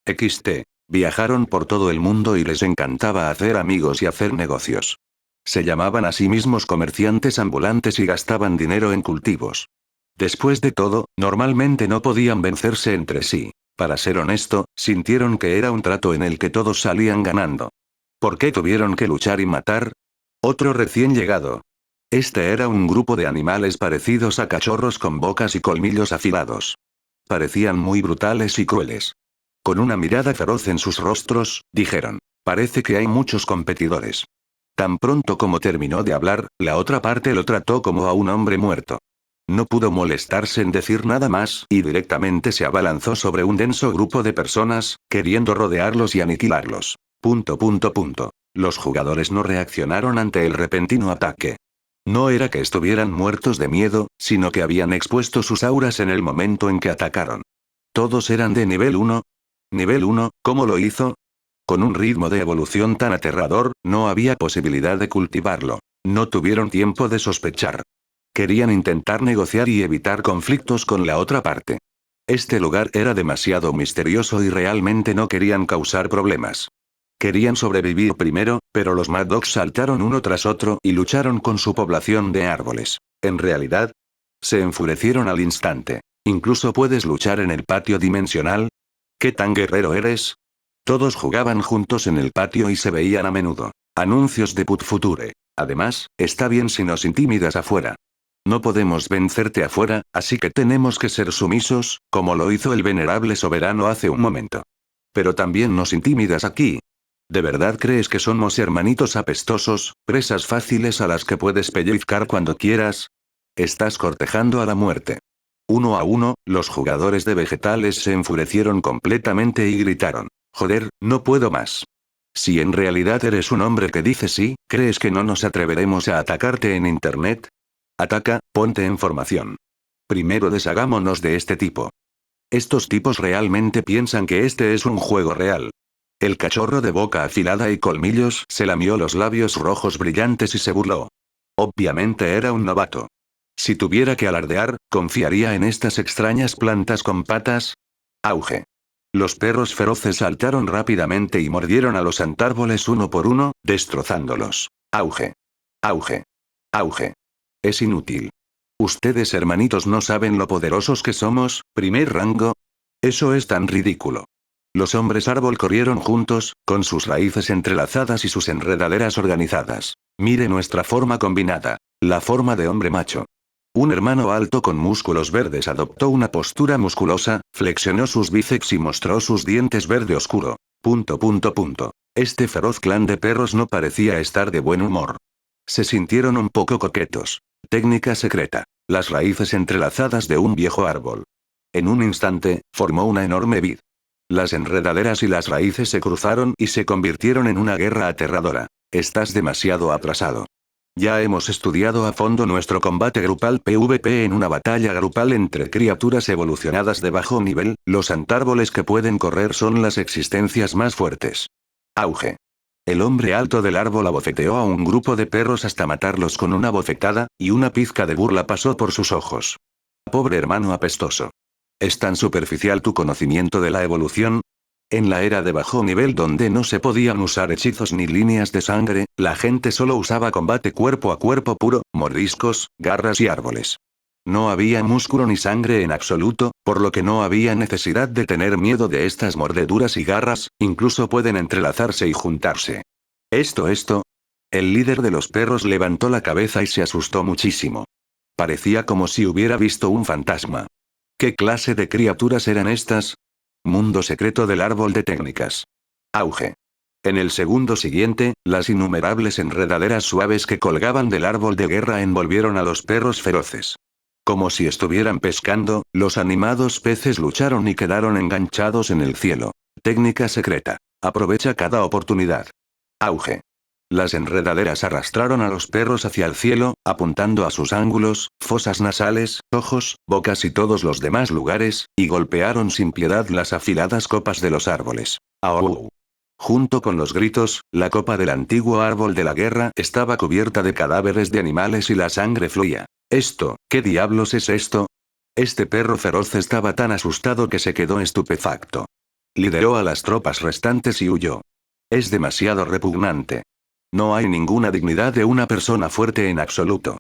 XT. Viajaron por todo el mundo y les encantaba hacer amigos y hacer negocios. Se llamaban a sí mismos comerciantes ambulantes y gastaban dinero en cultivos. Después de todo, normalmente no podían vencerse entre sí. Para ser honesto, sintieron que era un trato en el que todos salían ganando. ¿Por qué tuvieron que luchar y matar? Otro recién llegado. Este era un grupo de animales parecidos a cachorros con bocas y colmillos afilados. Parecían muy brutales y crueles. Con una mirada feroz en sus rostros, dijeron: parece que hay muchos competidores. Tan pronto como terminó de hablar, la otra parte lo trató como a un hombre muerto. No pudo molestarse en decir nada más y directamente se abalanzó sobre un denso grupo de personas, queriendo rodearlos y aniquilarlos. Los jugadores no reaccionaron ante el repentino ataque. No era que estuvieran muertos de miedo, sino que habían expuesto sus auras en el momento en que atacaron. Todos eran de nivel 1. Nivel 1, ¿cómo lo hizo? Con un ritmo de evolución tan aterrador, no había posibilidad de cultivarlo. No tuvieron tiempo de sospechar. Querían intentar negociar y evitar conflictos con la otra parte. Este lugar era demasiado misterioso y realmente no querían causar problemas. Querían sobrevivir primero, pero los Mad Dogs saltaron uno tras otro y lucharon con su población de árboles. En realidad, se enfurecieron al instante. ¿Incluso puedes luchar en el patio dimensional? ¿Qué tan guerrero eres? Todos jugaban juntos en el patio y se veían a menudo. Anuncios de Put Future. Además, está bien si nos intimidas afuera. No podemos vencerte afuera, así que tenemos que ser sumisos, como lo hizo el venerable soberano hace un momento. Pero también nos intimidas aquí. ¿De verdad crees que somos hermanitos apestosos, presas fáciles a las que puedes pellizcar cuando quieras? Estás cortejando a la muerte. Uno a uno, los jugadores de vegetales se enfurecieron completamente y gritaron: joder, no puedo más. Si en realidad eres un hombre que dice sí, ¿crees que no nos atreveremos a atacarte en internet? Ataca, ponte en formación. Primero deshagámonos de este tipo. Estos tipos realmente piensan que este es un juego real. El cachorro de boca afilada y colmillos se lamió los labios rojos brillantes y se burló. Obviamente era un novato. Si tuviera que alardear, ¿confiaría en estas extrañas plantas con patas? Auge. Los perros feroces saltaron rápidamente y mordieron a los antárboles uno por uno, destrozándolos. Auge. Auge. Auge. Es inútil. Ustedes hermanitos no saben lo poderosos que somos, primer rango. Eso es tan ridículo. Los hombres árbol corrieron juntos, con sus raíces entrelazadas y sus enredaderas organizadas. Mire nuestra forma combinada. La forma de hombre macho. Un hermano alto con músculos verdes adoptó una postura musculosa, flexionó sus bíceps y mostró sus dientes verde oscuro. Este feroz clan de perros no parecía estar de buen humor. Se sintieron un poco coquetos. Técnica secreta. Las raíces entrelazadas de un viejo árbol. En un instante, formó una enorme vid. Las enredaderas y las raíces se cruzaron y se convirtieron en una guerra aterradora. Estás demasiado atrasado. Ya hemos estudiado a fondo nuestro combate grupal PvP en una batalla grupal entre criaturas evolucionadas de bajo nivel, los antárboles que pueden correr son las existencias más fuertes. Auge. El hombre alto del árbol abofeteó a un grupo de perros hasta matarlos con una bofetada, y una pizca de burla pasó por sus ojos. Pobre hermano apestoso. ¿Es tan superficial tu conocimiento de la evolución? En la era de bajo nivel donde no se podían usar hechizos ni líneas de sangre, la gente solo usaba combate cuerpo a cuerpo puro, mordiscos, garras y árboles. No había músculo ni sangre en absoluto, por lo que no había necesidad de tener miedo de estas mordeduras y garras, incluso pueden entrelazarse y juntarse. Esto. El líder de los perros levantó la cabeza y se asustó muchísimo. Parecía como si hubiera visto un fantasma. ¿Qué clase de criaturas eran estas? Mundo secreto del árbol de técnicas. Auge. En el segundo siguiente, las innumerables enredaderas suaves que colgaban del árbol de guerra envolvieron a los perros feroces. Como si estuvieran pescando, los animados peces lucharon y quedaron enganchados en el cielo. Técnica secreta. Aprovecha cada oportunidad. Auge. Las enredaderas arrastraron a los perros hacia el cielo, apuntando a sus ángulos, fosas nasales, ojos, bocas y todos los demás lugares, y golpearon sin piedad las afiladas copas de los árboles. ¡Au! Junto con los gritos, la copa del antiguo árbol de la guerra estaba cubierta de cadáveres de animales y la sangre fluía. ¿Qué diablos es esto? Este perro feroz estaba tan asustado que se quedó estupefacto. Lideró a las tropas restantes y huyó. Es demasiado repugnante. No hay ninguna dignidad de una persona fuerte en absoluto.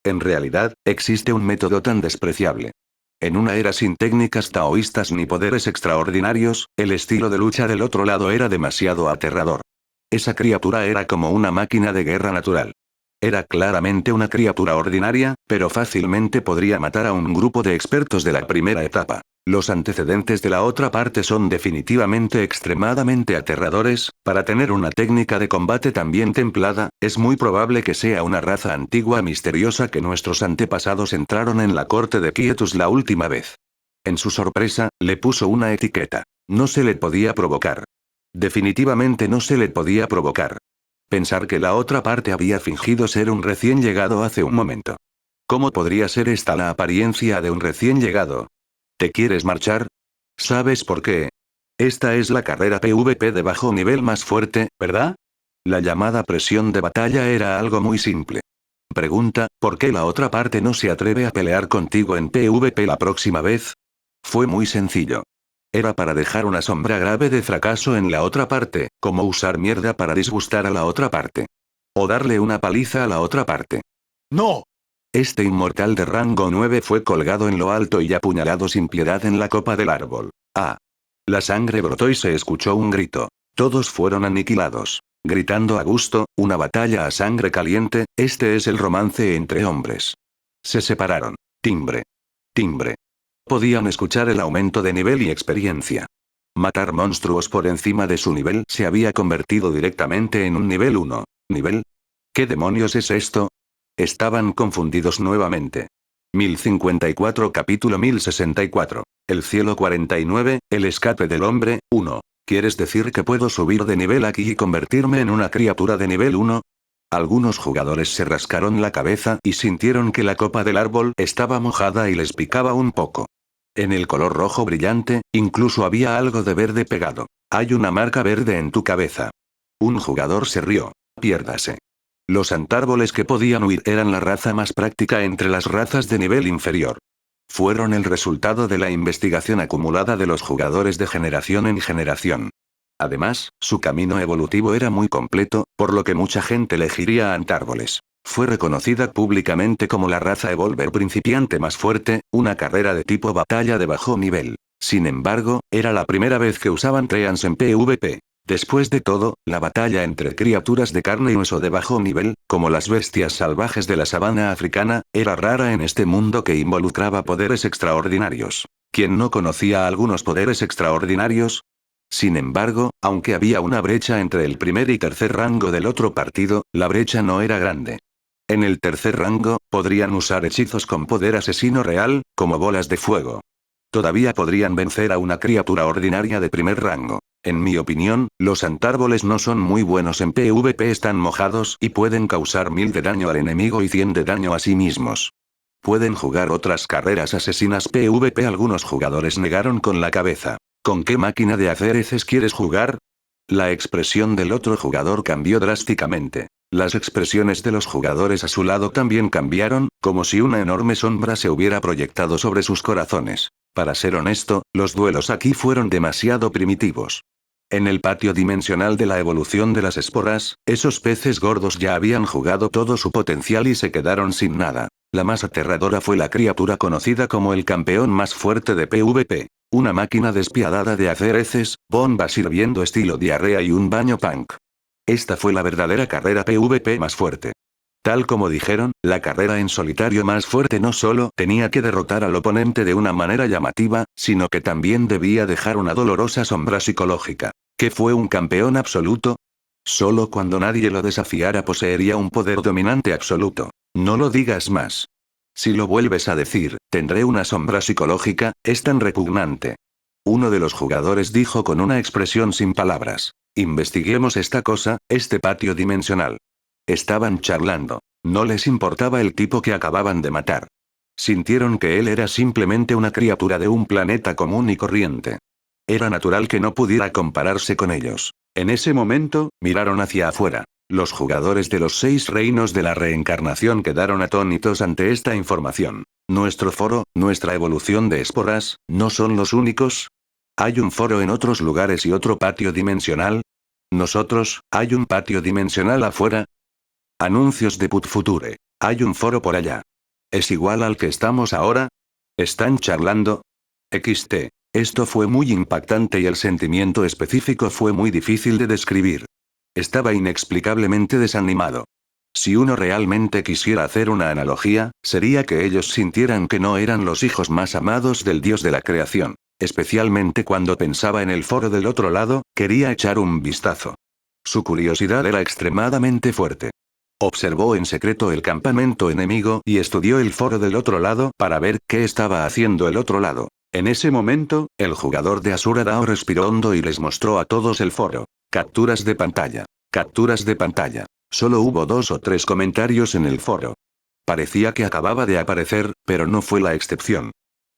En realidad, existe un método tan despreciable. En una era sin técnicas taoístas ni poderes extraordinarios, el estilo de lucha del otro lado era demasiado aterrador. Esa criatura era como una máquina de guerra natural. Era claramente una criatura ordinaria, pero fácilmente podría matar a un grupo de expertos de la primera etapa. Los antecedentes de la otra parte son definitivamente extremadamente aterradores. Para tener una técnica de combate tan bien templada, es muy probable que sea una raza antigua misteriosa que nuestros antepasados entraron en la corte de Quietus la última vez. En su sorpresa, le puso una etiqueta. No se le podía provocar. Definitivamente no se le podía provocar. Pensar que la otra parte había fingido ser un recién llegado hace un momento. ¿Cómo podría ser esta la apariencia de un recién llegado? ¿Te quieres marchar? ¿Sabes por qué? Esta es la carrera PvP de bajo nivel más fuerte, ¿verdad? La llamada presión de batalla era algo muy simple. Pregunta, ¿por qué la otra parte no se atreve a pelear contigo en PvP la próxima vez? Fue muy sencillo. Era para dejar una sombra grave de fracaso en la otra parte, como usar mierda para disgustar a la otra parte. O darle una paliza a la otra parte. ¡No! Este inmortal de rango 9 fue colgado en lo alto y apuñalado sin piedad en la copa del árbol. ¡Ah! La sangre brotó y se escuchó un grito. Todos fueron aniquilados. Gritando a gusto, una batalla a sangre caliente, este es el romance entre hombres. Se separaron. Timbre. Timbre. Podían escuchar el aumento de nivel y experiencia. Matar monstruos por encima de su nivel se había convertido directamente en un nivel 1. ¿Nivel? ¿Qué demonios es esto? Estaban confundidos nuevamente. 1054 capítulo 1064. El cielo 49, el escape del hombre, 1. ¿Quieres decir que puedo subir de nivel aquí y convertirme en una criatura de nivel 1? Algunos jugadores se rascaron la cabeza y sintieron que la copa del árbol estaba mojada y les picaba un poco. En el color rojo brillante, incluso había algo de verde pegado. Hay una marca verde en tu cabeza. Un jugador se rió. Piérdase. Los antárboles que podían huir eran la raza más práctica entre las razas de nivel inferior. Fueron el resultado de la investigación acumulada de los jugadores de generación en generación. Además, su camino evolutivo era muy completo, por lo que mucha gente elegiría a antárboles. Fue reconocida públicamente como la raza Evolver principiante más fuerte, una carrera de tipo batalla de bajo nivel. Sin embargo, era la primera vez que usaban Treants en PvP. Después de todo, la batalla entre criaturas de carne y hueso de bajo nivel, como las bestias salvajes de la sabana africana, era rara en este mundo que involucraba poderes extraordinarios. ¿Quién no conocía algunos poderes extraordinarios? Sin embargo, aunque había una brecha entre el primer y tercer rango del otro partido, la brecha no era grande. En el tercer rango, podrían usar hechizos con poder asesino real, como bolas de fuego. Todavía podrían vencer a una criatura ordinaria de primer rango. En mi opinión, los antárboles no son muy buenos en PvP, están mojados y pueden causar 1000 de daño al enemigo y 100 de daño a sí mismos. Pueden jugar otras carreras asesinas PvP. Algunos jugadores negaron con la cabeza. ¿Con qué máquina de hacer heces quieres jugar? La expresión del otro jugador cambió drásticamente. Las expresiones de los jugadores a su lado también cambiaron, como si una enorme sombra se hubiera proyectado sobre sus corazones. Para ser honesto, los duelos aquí fueron demasiado primitivos. En el patio dimensional de la evolución de las esporas, esos peces gordos ya habían jugado todo su potencial y se quedaron sin nada. La más aterradora fue la criatura conocida como el campeón más fuerte de PvP. Una máquina despiadada de hacer heces, bombas hirviendo estilo diarrea y un baño punk. Esta fue la verdadera carrera PvP más fuerte. Tal como dijeron, la carrera en solitario más fuerte no solo tenía que derrotar al oponente de una manera llamativa, sino que también debía dejar una dolorosa sombra psicológica. ¿Qué fue un campeón absoluto? Solo cuando nadie lo desafiara poseería un poder dominante absoluto. No lo digas más. Si lo vuelves a decir, tendré una sombra psicológica, es tan repugnante. Uno de los jugadores dijo con una expresión sin palabras. Investiguemos esta cosa, este patio dimensional. Estaban charlando. No les importaba el tipo que acababan de matar. Sintieron que él era simplemente una criatura de un planeta común y corriente. Era natural que no pudiera compararse con ellos. En ese momento, miraron hacia afuera. Los jugadores de los 6 reinos de la reencarnación quedaron atónitos ante esta información. Nuestro foro, nuestra evolución de esporas, ¿no son los únicos? ¿Hay un foro en otros lugares y otro patio dimensional? ¿Nosotros, hay un patio dimensional afuera? Anuncios de Putfuture. Hay un foro por allá. ¿Es igual al que estamos ahora? ¿Están charlando? XT. Esto fue muy impactante y el sentimiento específico fue muy difícil de describir. Estaba inexplicablemente desanimado. Si uno realmente quisiera hacer una analogía, sería que ellos sintieran que no eran los hijos más amados del dios de la creación. Especialmente cuando pensaba en el foro del otro lado, quería echar un vistazo. Su curiosidad era extremadamente fuerte. Observó en secreto el campamento enemigo y estudió el foro del otro lado para ver qué estaba haciendo el otro lado. En ese momento, el jugador de Asura Dao respiró hondo y les mostró a todos el foro. Capturas de pantalla. Capturas de pantalla. Solo hubo 2 o 3 comentarios en el foro. Parecía que acababa de aparecer, pero no fue la excepción.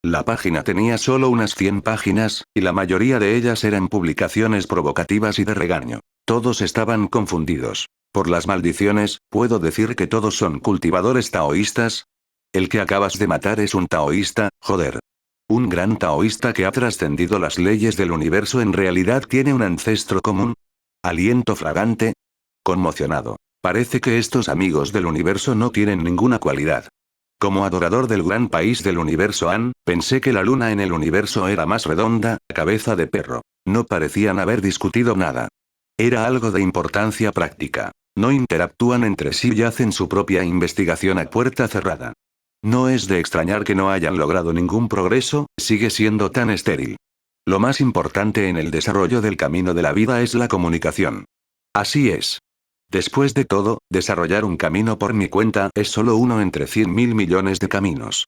La página tenía solo unas 100 páginas, y la mayoría de ellas eran publicaciones provocativas y de regaño. Todos estaban confundidos. Por las maldiciones, ¿puedo decir que todos son cultivadores taoístas? El que acabas de matar es un taoísta, joder. Un gran taoísta que ha trascendido las leyes del universo en realidad tiene un ancestro común. Aliento fragante. Conmocionado. Parece que estos amigos del universo no tienen ninguna cualidad. Como adorador del gran país del universo Han, pensé que la luna en el universo era más redonda, cabeza de perro. No parecían haber discutido nada. Era algo de importancia práctica. No interactúan entre sí y hacen su propia investigación a puerta cerrada. No es de extrañar que no hayan logrado ningún progreso, sigue siendo tan estéril. Lo más importante en el desarrollo del camino de la vida es la comunicación. Así es. Después de todo, desarrollar un camino por mi cuenta es solo uno entre 100.000 millones de caminos.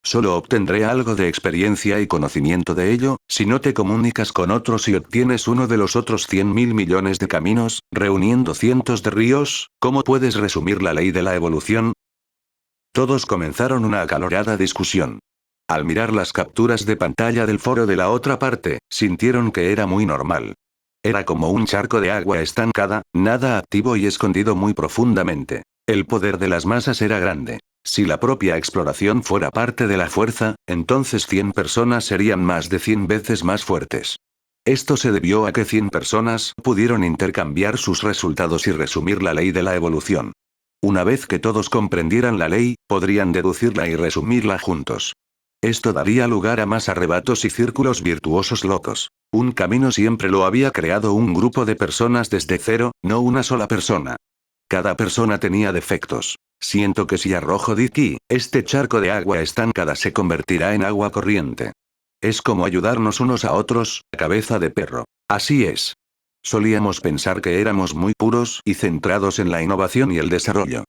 Solo obtendré algo de experiencia y conocimiento de ello, si no te comunicas con otros y obtienes uno de los otros 100.000 millones de caminos, reuniendo cientos de ríos. ¿Cómo puedes resumir la ley de la evolución? Todos comenzaron una acalorada discusión. Al mirar las capturas de pantalla del foro de la otra parte, sintieron que era muy normal. Era como un charco de agua estancada, nada activo y escondido muy profundamente. El poder de las masas era grande. Si la propia exploración fuera parte de la fuerza, entonces 100 personas serían más de 100 veces más fuertes. Esto se debió a que 100 personas pudieron intercambiar sus resultados y resumir la ley de la evolución. Una vez que todos comprendieran la ley, podrían deducirla y resumirla juntos. Esto daría lugar a más arrebatos y círculos virtuosos locos. Un camino siempre lo había creado un grupo de personas desde cero, no una sola persona. Cada persona tenía defectos. Siento que si arrojo Dicky, este charco de agua estancada se convertirá en agua corriente. Es como ayudarnos unos a otros, cabeza de perro. Así es. Solíamos pensar que éramos muy puros y centrados en la innovación y el desarrollo.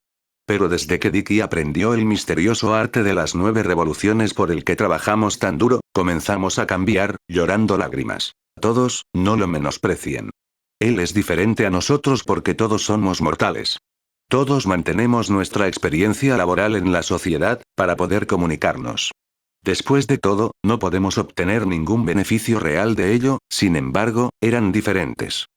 Pero desde que Dicky aprendió el misterioso arte de las 9 revoluciones por el que trabajamos tan duro, comenzamos a cambiar, llorando lágrimas. Todos, no lo menosprecien. Él es diferente a nosotros porque todos somos mortales. Todos mantenemos nuestra experiencia laboral en la sociedad, para poder comunicarnos. Después de todo, no podemos obtener ningún beneficio real de ello, sin embargo, eran diferentes.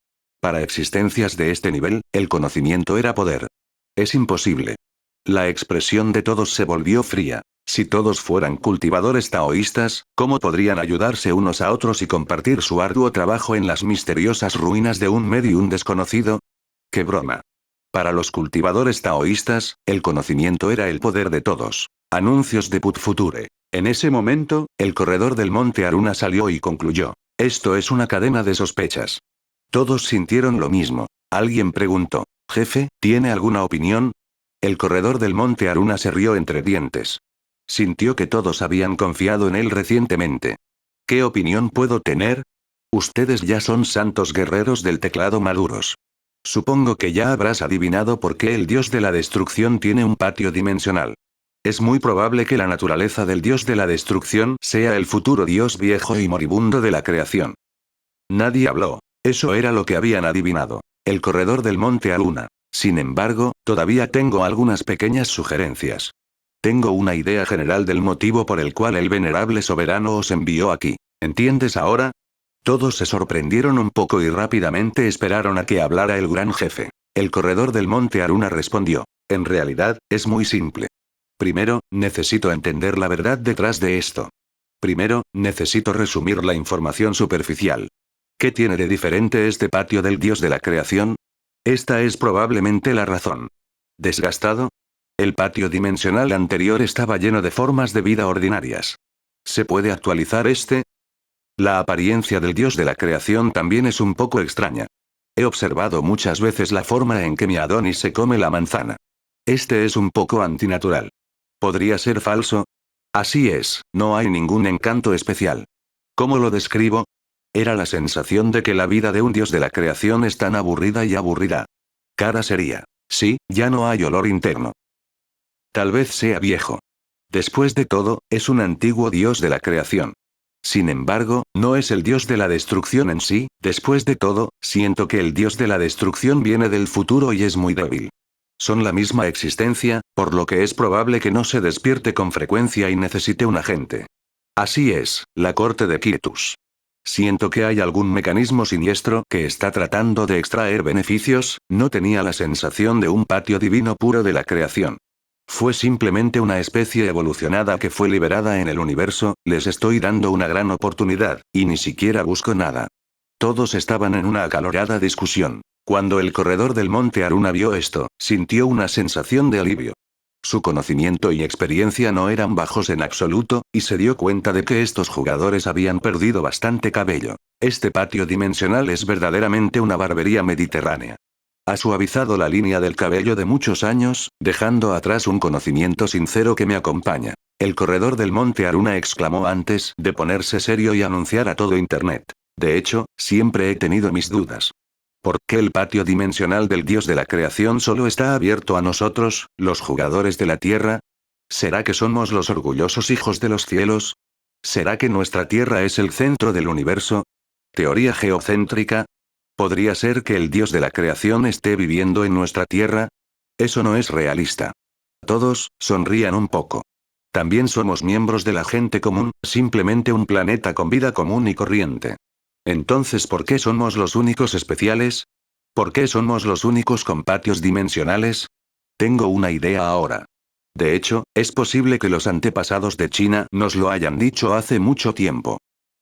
Para existencias de este nivel, el conocimiento era poder. Es imposible. La expresión de todos se volvió fría. Si todos fueran cultivadores taoístas, ¿cómo podrían ayudarse unos a otros y compartir su arduo trabajo en las misteriosas ruinas de un medium desconocido? ¡Qué broma! Para los cultivadores taoístas, el conocimiento era el poder de todos. Anuncios de Put Future. En ese momento, el corredor del monte Aruna salió y concluyó. Esto es una cadena de sospechas. Todos sintieron lo mismo. Alguien preguntó. Jefe, ¿tiene alguna opinión? El corredor del monte Aruna se rió entre dientes. Sintió que todos habían confiado en él recientemente. ¿Qué opinión puedo tener? Ustedes ya son santos guerreros del teclado maduros. Supongo que ya habrás adivinado por qué el dios de la destrucción tiene un patio dimensional. Es muy probable que la naturaleza del dios de la destrucción sea el futuro dios viejo y moribundo de la creación. Nadie habló. Eso era lo que habían adivinado. El corredor del monte Aruna. Sin embargo, todavía tengo algunas pequeñas sugerencias. Tengo una idea general del motivo por el cual el venerable soberano os envió aquí. ¿Entiendes ahora? Todos se sorprendieron un poco y rápidamente esperaron a que hablara el gran jefe. El corredor del monte Aruna respondió. En realidad, es muy simple. Primero, necesito entender la verdad detrás de esto. Primero, necesito resumir la información superficial. ¿Qué tiene de diferente este patio del dios de la creación? Esta es probablemente la razón. ¿Desgastado? El patio dimensional anterior estaba lleno de formas de vida ordinarias. ¿Se puede actualizar este? La apariencia del dios de la creación también es un poco extraña. He observado muchas veces la forma en que mi Adonis se come la manzana. Este es un poco antinatural. ¿Podría ser falso? Así es, no hay ningún encanto especial. ¿Cómo lo describo? Era la sensación de que la vida de un dios de la creación es tan aburrida y aburrida. Cara sería. Sí, ya no hay olor interno. Tal vez sea viejo. Después de todo, es un antiguo dios de la creación. Sin embargo, no es el dios de la destrucción en sí, después de todo, siento que el dios de la destrucción viene del futuro y es muy débil. Son la misma existencia, por lo que es probable que no se despierte con frecuencia y necesite un agente. Así es, la corte de Quietus. Siento que hay algún mecanismo siniestro que está tratando de extraer beneficios, no tenía la sensación de un patio divino puro de la creación. Fue simplemente una especie evolucionada que fue liberada en el universo, les estoy dando una gran oportunidad, y ni siquiera busco nada. Todos estaban en una acalorada discusión. Cuando el corredor del monte Aruna vio esto, sintió una sensación de alivio. Su conocimiento y experiencia no eran bajos en absoluto, y se dio cuenta de que estos jugadores habían perdido bastante cabello. Este patio dimensional es verdaderamente una barbería mediterránea. Ha suavizado la línea del cabello de muchos años, dejando atrás un conocimiento sincero que me acompaña. El corredor del monte Aruna exclamó antes de ponerse serio y anunciar a todo Internet. De hecho, siempre he tenido mis dudas. ¿Por qué el patio dimensional del dios de la creación solo está abierto a nosotros, los jugadores de la Tierra? ¿Será que somos los orgullosos hijos de los cielos? ¿Será que nuestra Tierra es el centro del universo? ¿Teoría geocéntrica? ¿Podría ser que el dios de la creación esté viviendo en nuestra Tierra? Eso no es realista. Todos, sonrían un poco. También somos miembros de la gente común, simplemente un planeta con vida común y corriente. Entonces, ¿por qué somos los únicos especiales? ¿Por qué somos los únicos con patios dimensionales? Tengo una idea ahora. De hecho, es posible que los antepasados de China nos lo hayan dicho hace mucho tiempo.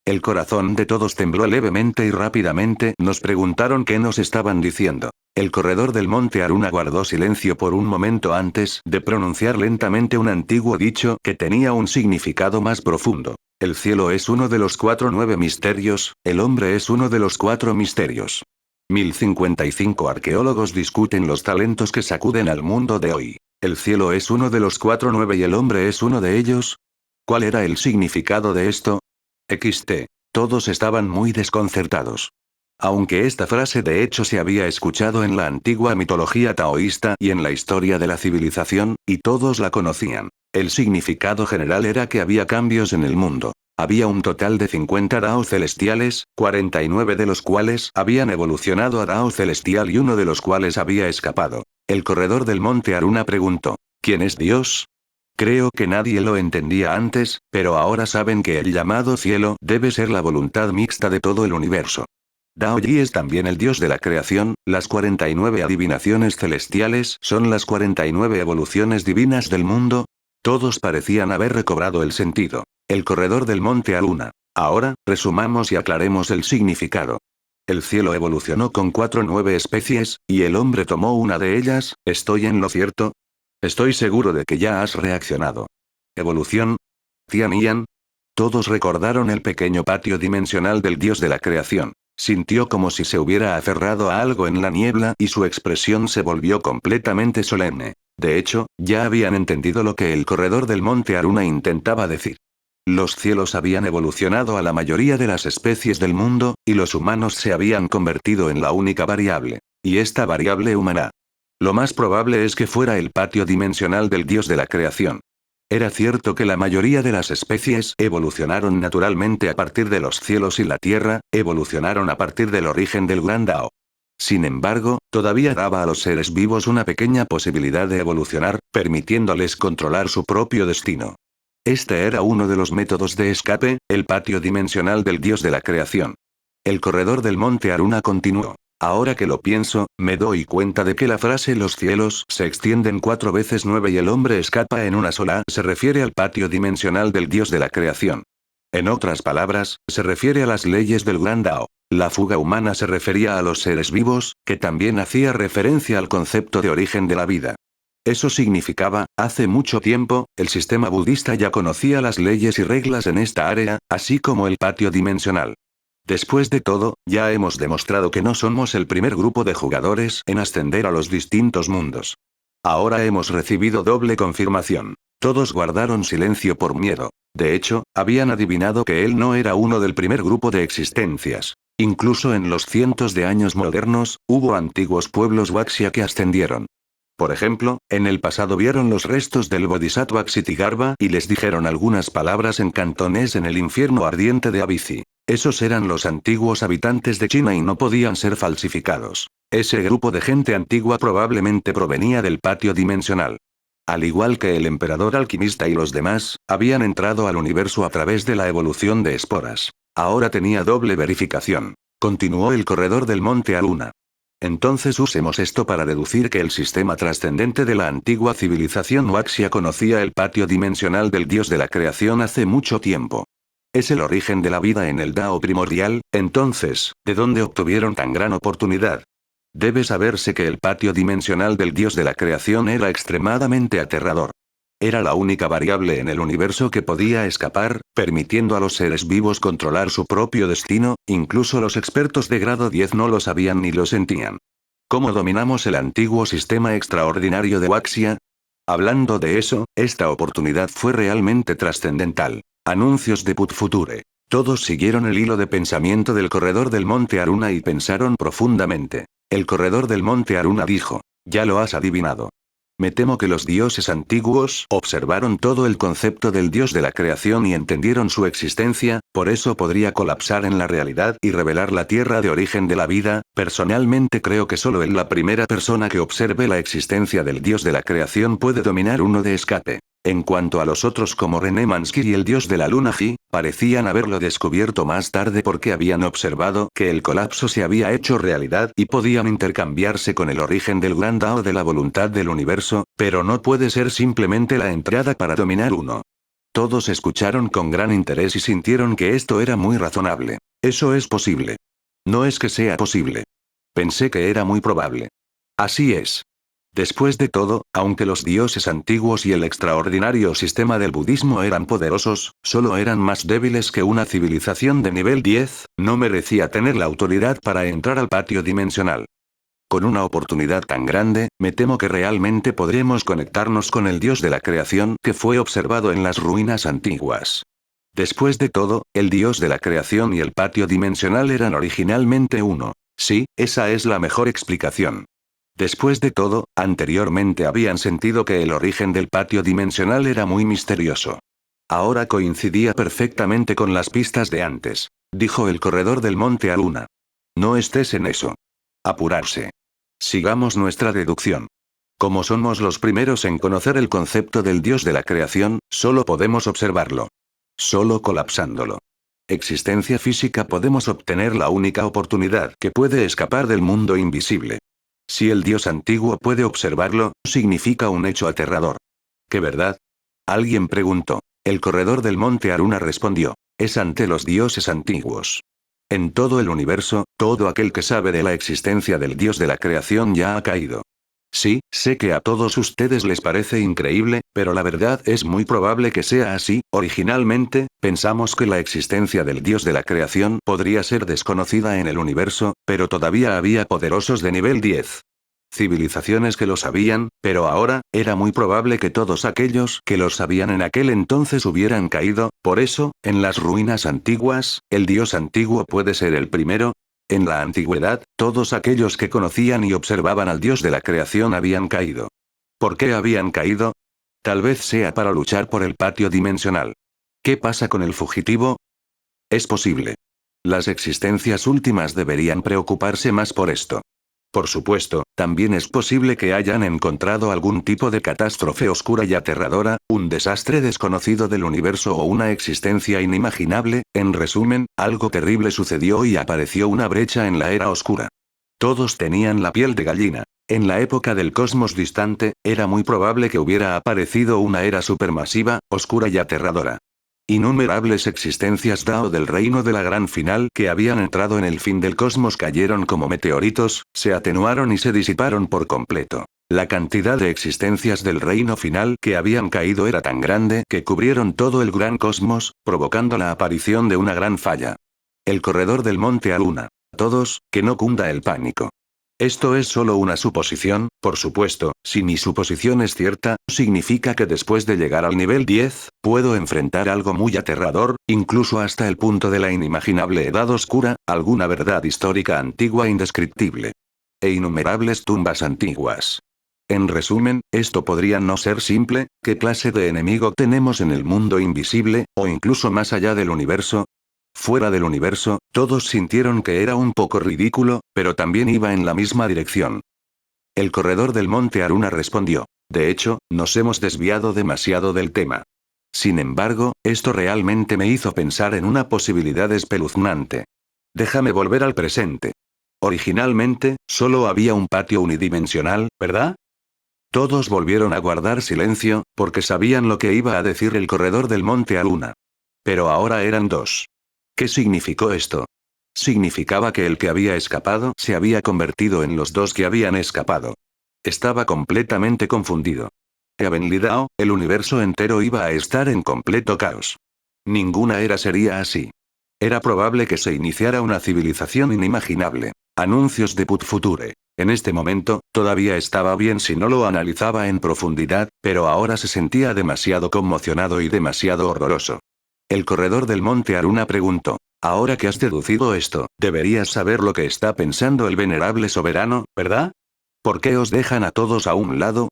El corazón de todos tembló levemente y rápidamente nos preguntaron qué nos estaban diciendo. El corredor del monte Aruna guardó silencio por un momento antes de pronunciar lentamente un antiguo dicho que tenía un significado más profundo. El cielo es uno de los 9 misterios, el hombre es uno de los 4 misterios. 1055 arqueólogos discuten los talentos que sacuden al mundo de hoy. ¿El cielo es uno de los 9 y el hombre es uno de ellos? ¿Cuál era el significado de esto? XT. Todos estaban muy desconcertados. Aunque esta frase de hecho se había escuchado en la antigua mitología taoísta y en la historia de la civilización, y todos la conocían. El significado general era que había cambios en el mundo. Había un total de 50 Dao celestiales, 49 de los cuales habían evolucionado a Dao celestial y uno de los cuales había escapado. El corredor del monte Aruna preguntó: ¿quién es Dios? Creo que nadie lo entendía antes, pero ahora saben que el llamado cielo debe ser la voluntad mixta de todo el universo. Dao Yi es también el dios de la creación, las 49 adivinaciones celestiales son las 49 evoluciones divinas del mundo. Todos parecían haber recobrado el sentido. El corredor del monte Aruna. Ahora, resumamos y aclaremos el significado. El cielo evolucionó con 9 especies, y el hombre tomó una de ellas. ¿Estoy en lo cierto? Estoy seguro de que ya has reaccionado. ¿Evolución? ¿Tian-Ian? Todos recordaron el pequeño patio dimensional del dios de la creación. Sintió como si se hubiera aferrado a algo en la niebla y su expresión se volvió completamente solemne. De hecho, ya habían entendido lo que el corredor del monte Aruna intentaba decir. Los cielos habían evolucionado a la mayoría de las especies del mundo, y los humanos se habían convertido en la única variable. Y esta variable humana. Lo más probable es que fuera el patio dimensional del dios de la creación. Era cierto que la mayoría de las especies evolucionaron naturalmente a partir de los cielos y la tierra, evolucionaron a partir del origen del gran Dao. Sin embargo, todavía daba a los seres vivos una pequeña posibilidad de evolucionar, permitiéndoles controlar su propio destino. Este era uno de los métodos de escape, el patio dimensional del dios de la creación. El corredor del monte Aruna continuó. Ahora que lo pienso, me doy cuenta de que la frase los cielos se extienden 4 veces 9 y el hombre escapa en una sola se refiere al patio dimensional del dios de la creación. En otras palabras, se refiere a las leyes del gran Dao. La fuga humana se refería a los seres vivos, que también hacía referencia al concepto de origen de la vida. Eso significaba, hace mucho tiempo, el sistema budista ya conocía las leyes y reglas en esta área, así como el patio dimensional. Después de todo, ya hemos demostrado que no somos el primer grupo de jugadores en ascender a los distintos mundos. Ahora hemos recibido doble confirmación. Todos guardaron silencio por miedo. De hecho, habían adivinado que él no era uno del primer grupo de existencias. Incluso en los cientos de años modernos, hubo antiguos pueblos Waxia que ascendieron. Por ejemplo, en el pasado vieron los restos del Bodhisattva Ksitigarbha y les dijeron algunas palabras en cantonés en el infierno ardiente de Abici. Esos eran los antiguos habitantes de China y no podían ser falsificados. Ese grupo de gente antigua probablemente provenía del patio dimensional. Al igual que el emperador alquimista y los demás, habían entrado al universo a través de la evolución de esporas. Ahora tenía doble verificación. Continuó el corredor del monte Aruna. Entonces usemos esto para deducir que el sistema trascendente de la antigua civilización Waxia conocía el patio dimensional del dios de la creación hace mucho tiempo. Es el origen de la vida en el Dao primordial. Entonces, ¿de dónde obtuvieron tan gran oportunidad? Debe saberse que el patio dimensional del dios de la creación era extremadamente aterrador. Era la única variable en el universo que podía escapar, permitiendo a los seres vivos controlar su propio destino. Incluso los expertos de grado 10 no lo sabían ni lo sentían. ¿Cómo dominamos el antiguo sistema extraordinario de Waxia? Hablando de eso, esta oportunidad fue realmente trascendental. Anuncios de Put Future. Todos siguieron el hilo de pensamiento del corredor del monte Aruna y pensaron profundamente. El corredor del monte Aruna dijo: ya lo has adivinado. Me temo que los dioses antiguos observaron todo el concepto del dios de la creación y entendieron su existencia, por eso podría colapsar en la realidad y revelar la tierra de origen de la vida. Personalmente creo que solo la primera persona que observe la existencia del dios de la creación puede dominar uno de escape. En cuanto a los otros como René Mansky y el dios de la luna Ji, Parecían haberlo descubierto más tarde porque habían observado que el colapso se había hecho realidad y podían intercambiarse con el origen del gran Dao de la voluntad del universo, pero no puede ser simplemente la entrada para dominar uno. Todos escucharon con gran interés y sintieron que esto era muy razonable. Eso es posible. No es que sea posible. Pensé que era muy probable. Así es. Después de todo, aunque los dioses antiguos y el extraordinario sistema del budismo eran poderosos, solo eran más débiles que una civilización de nivel 10, no merecía tener la autoridad para entrar al patio dimensional. Con una oportunidad tan grande, me temo que realmente podremos conectarnos con el dios de la creación que fue observado en las ruinas antiguas. Después de todo, el dios de la creación y el patio dimensional eran originalmente uno. Sí, esa es la mejor explicación. Después de todo, anteriormente habían sentido que el origen del patio dimensional era muy misterioso. Ahora coincidía perfectamente con las pistas de antes, dijo el corredor del monte Aruna. No estés en eso. Apurarse. Sigamos nuestra deducción. Como somos los primeros en conocer el concepto del Dios de la creación, solo podemos observarlo. Solo colapsándolo. Existencia física podemos obtener la única oportunidad que puede escapar del mundo invisible. Si el Dios antiguo puede observarlo, significa un hecho aterrador. ¿Qué verdad? Alguien preguntó. El corredor del monte Aruna respondió. Es ante los dioses antiguos. En todo el universo, todo aquel que sabe de la existencia del Dios de la creación ya ha caído. Sí, sé que a todos ustedes les parece increíble, pero la verdad es muy probable que sea así. Originalmente, pensamos que la existencia del Dios de la creación podría ser desconocida en el universo, pero todavía había poderosos de nivel 10. Civilizaciones que lo sabían, pero ahora, era muy probable que todos aquellos que lo sabían en aquel entonces hubieran caído, por eso, en las ruinas antiguas, el Dios antiguo puede ser el primero. En la antigüedad, todos aquellos que conocían y observaban al Dios de la creación habían caído. ¿Por qué habían caído? Tal vez sea para luchar por el patio dimensional. ¿Qué pasa con el fugitivo? Es posible. Las existencias últimas deberían preocuparse más por esto. Por supuesto, también es posible que hayan encontrado algún tipo de catástrofe oscura y aterradora, un desastre desconocido del universo o una existencia inimaginable. En resumen, algo terrible sucedió y apareció una brecha en la era oscura. Todos tenían la piel de gallina. En la época del cosmos distante, era muy probable que hubiera aparecido una era supermasiva, oscura y aterradora. Innumerables existencias Dao del reino de la gran final que habían entrado en el fin del cosmos cayeron como meteoritos, se atenuaron y se disiparon por completo. La cantidad de existencias del reino final que habían caído era tan grande que cubrieron todo el gran cosmos, provocando la aparición de una gran falla. El corredor del monte Aruna. Todos, que no cunda el pánico. Esto es solo una suposición, por supuesto, si mi suposición es cierta, significa que después de llegar al nivel 10, puedo enfrentar algo muy aterrador, incluso hasta el punto de la inimaginable edad oscura, alguna verdad histórica antigua indescriptible. E innumerables tumbas antiguas. En resumen, esto podría no ser simple. ¿Qué clase de enemigo tenemos en el mundo invisible, o incluso más allá del universo? Fuera del universo, todos sintieron que era un poco ridículo, pero también iba en la misma dirección. El corredor del monte Aruna respondió. De hecho, nos hemos desviado demasiado del tema. Sin embargo, esto realmente me hizo pensar en una posibilidad espeluznante. Déjame volver al presente. Originalmente, solo había un patio unidimensional, ¿verdad? Todos volvieron a guardar silencio, porque sabían lo que iba a decir el corredor del monte Aruna. Pero ahora eran dos. ¿Qué significó esto? Significaba que el que había escapado se había convertido en los dos que habían escapado. Estaba completamente confundido. Evenlidao, el universo entero iba a estar en completo caos. Ninguna era sería así. Era probable que se iniciara una civilización inimaginable. Anuncios de Put Future. En este momento, todavía estaba bien si no lo analizaba en profundidad, pero ahora se sentía demasiado conmocionado y demasiado horroroso. El corredor del monte Aruna preguntó. Ahora que has deducido esto, deberías saber lo que está pensando el venerable soberano, ¿verdad? ¿Por qué os dejan a todos a un lado?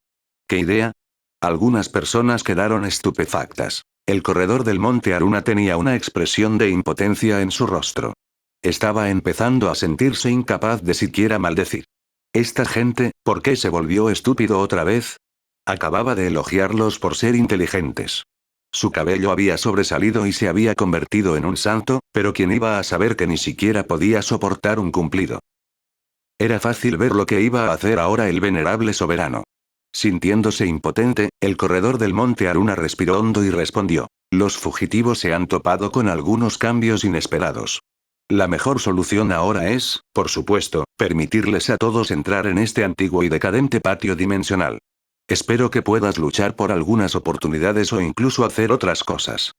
¿Qué idea? Algunas personas quedaron estupefactas. El corredor del monte Aruna tenía una expresión de impotencia en su rostro. Estaba empezando a sentirse incapaz de siquiera maldecir. Esta gente, ¿por qué se volvió estúpido otra vez? Acababa de elogiarlos por ser inteligentes. Su cabello había sobresalido y se había convertido en un santo, pero ¿quién iba a saber que ni siquiera podía soportar un cumplido? Era fácil ver lo que iba a hacer ahora el venerable soberano. Sintiéndose impotente, el corredor del monte Aruna respiró hondo y respondió. Los fugitivos se han topado con algunos cambios inesperados. La mejor solución ahora es, por supuesto, permitirles a todos entrar en este antiguo y decadente patio dimensional. Espero que puedas luchar por algunas oportunidades o incluso hacer otras cosas.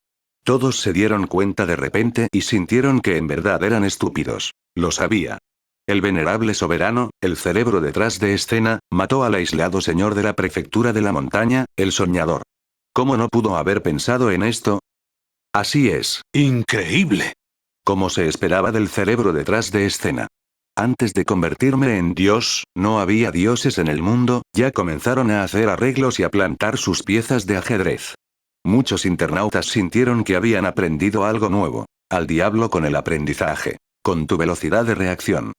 Todos se dieron cuenta de repente y sintieron que en verdad eran estúpidos. Lo sabía. El venerable soberano, el cerebro detrás de escena, mató al aislado señor de la prefectura de la montaña, el soñador. ¿Cómo no pudo haber pensado en esto? Así es. ¡Increíble! Como se esperaba del cerebro detrás de escena. Antes de convertirme en dios, no había dioses en el mundo, ya comenzaron a hacer arreglos y a plantar sus piezas de ajedrez. Muchos internautas sintieron que habían aprendido algo nuevo. Al diablo con el aprendizaje. Con tu velocidad de reacción.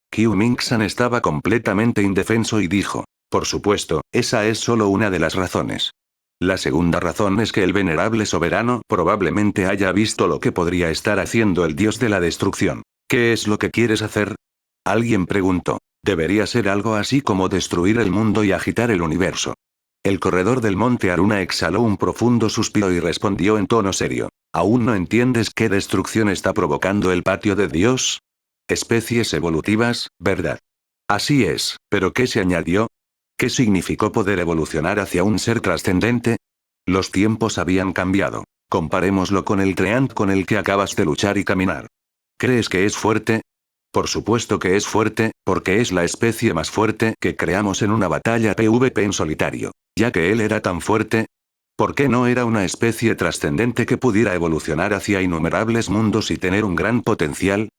Qiu Mingsan estaba completamente indefenso y dijo. Por supuesto, esa es solo una de las razones. La segunda razón es que el venerable soberano probablemente haya visto lo que podría estar haciendo el dios de la destrucción. ¿Qué es lo que quieres hacer? Alguien preguntó. Debería ser algo así como destruir el mundo y agitar el universo. El corredor del monte Aruna exhaló un profundo suspiro y respondió en tono serio. ¿Aún no entiendes qué destrucción está provocando el patio de Dios? Especies evolutivas, ¿verdad? Así es, pero ¿qué se añadió? ¿Qué significó poder evolucionar hacia un ser trascendente? Los tiempos habían cambiado. Comparémoslo con el Treant con el que acabas de luchar y caminar. ¿Crees que es fuerte? Por supuesto que es fuerte, porque es la especie más fuerte que creamos en una batalla PvP en solitario. Ya que él era tan fuerte, ¿por qué no era una especie trascendente que pudiera evolucionar hacia innumerables mundos y tener un gran potencial?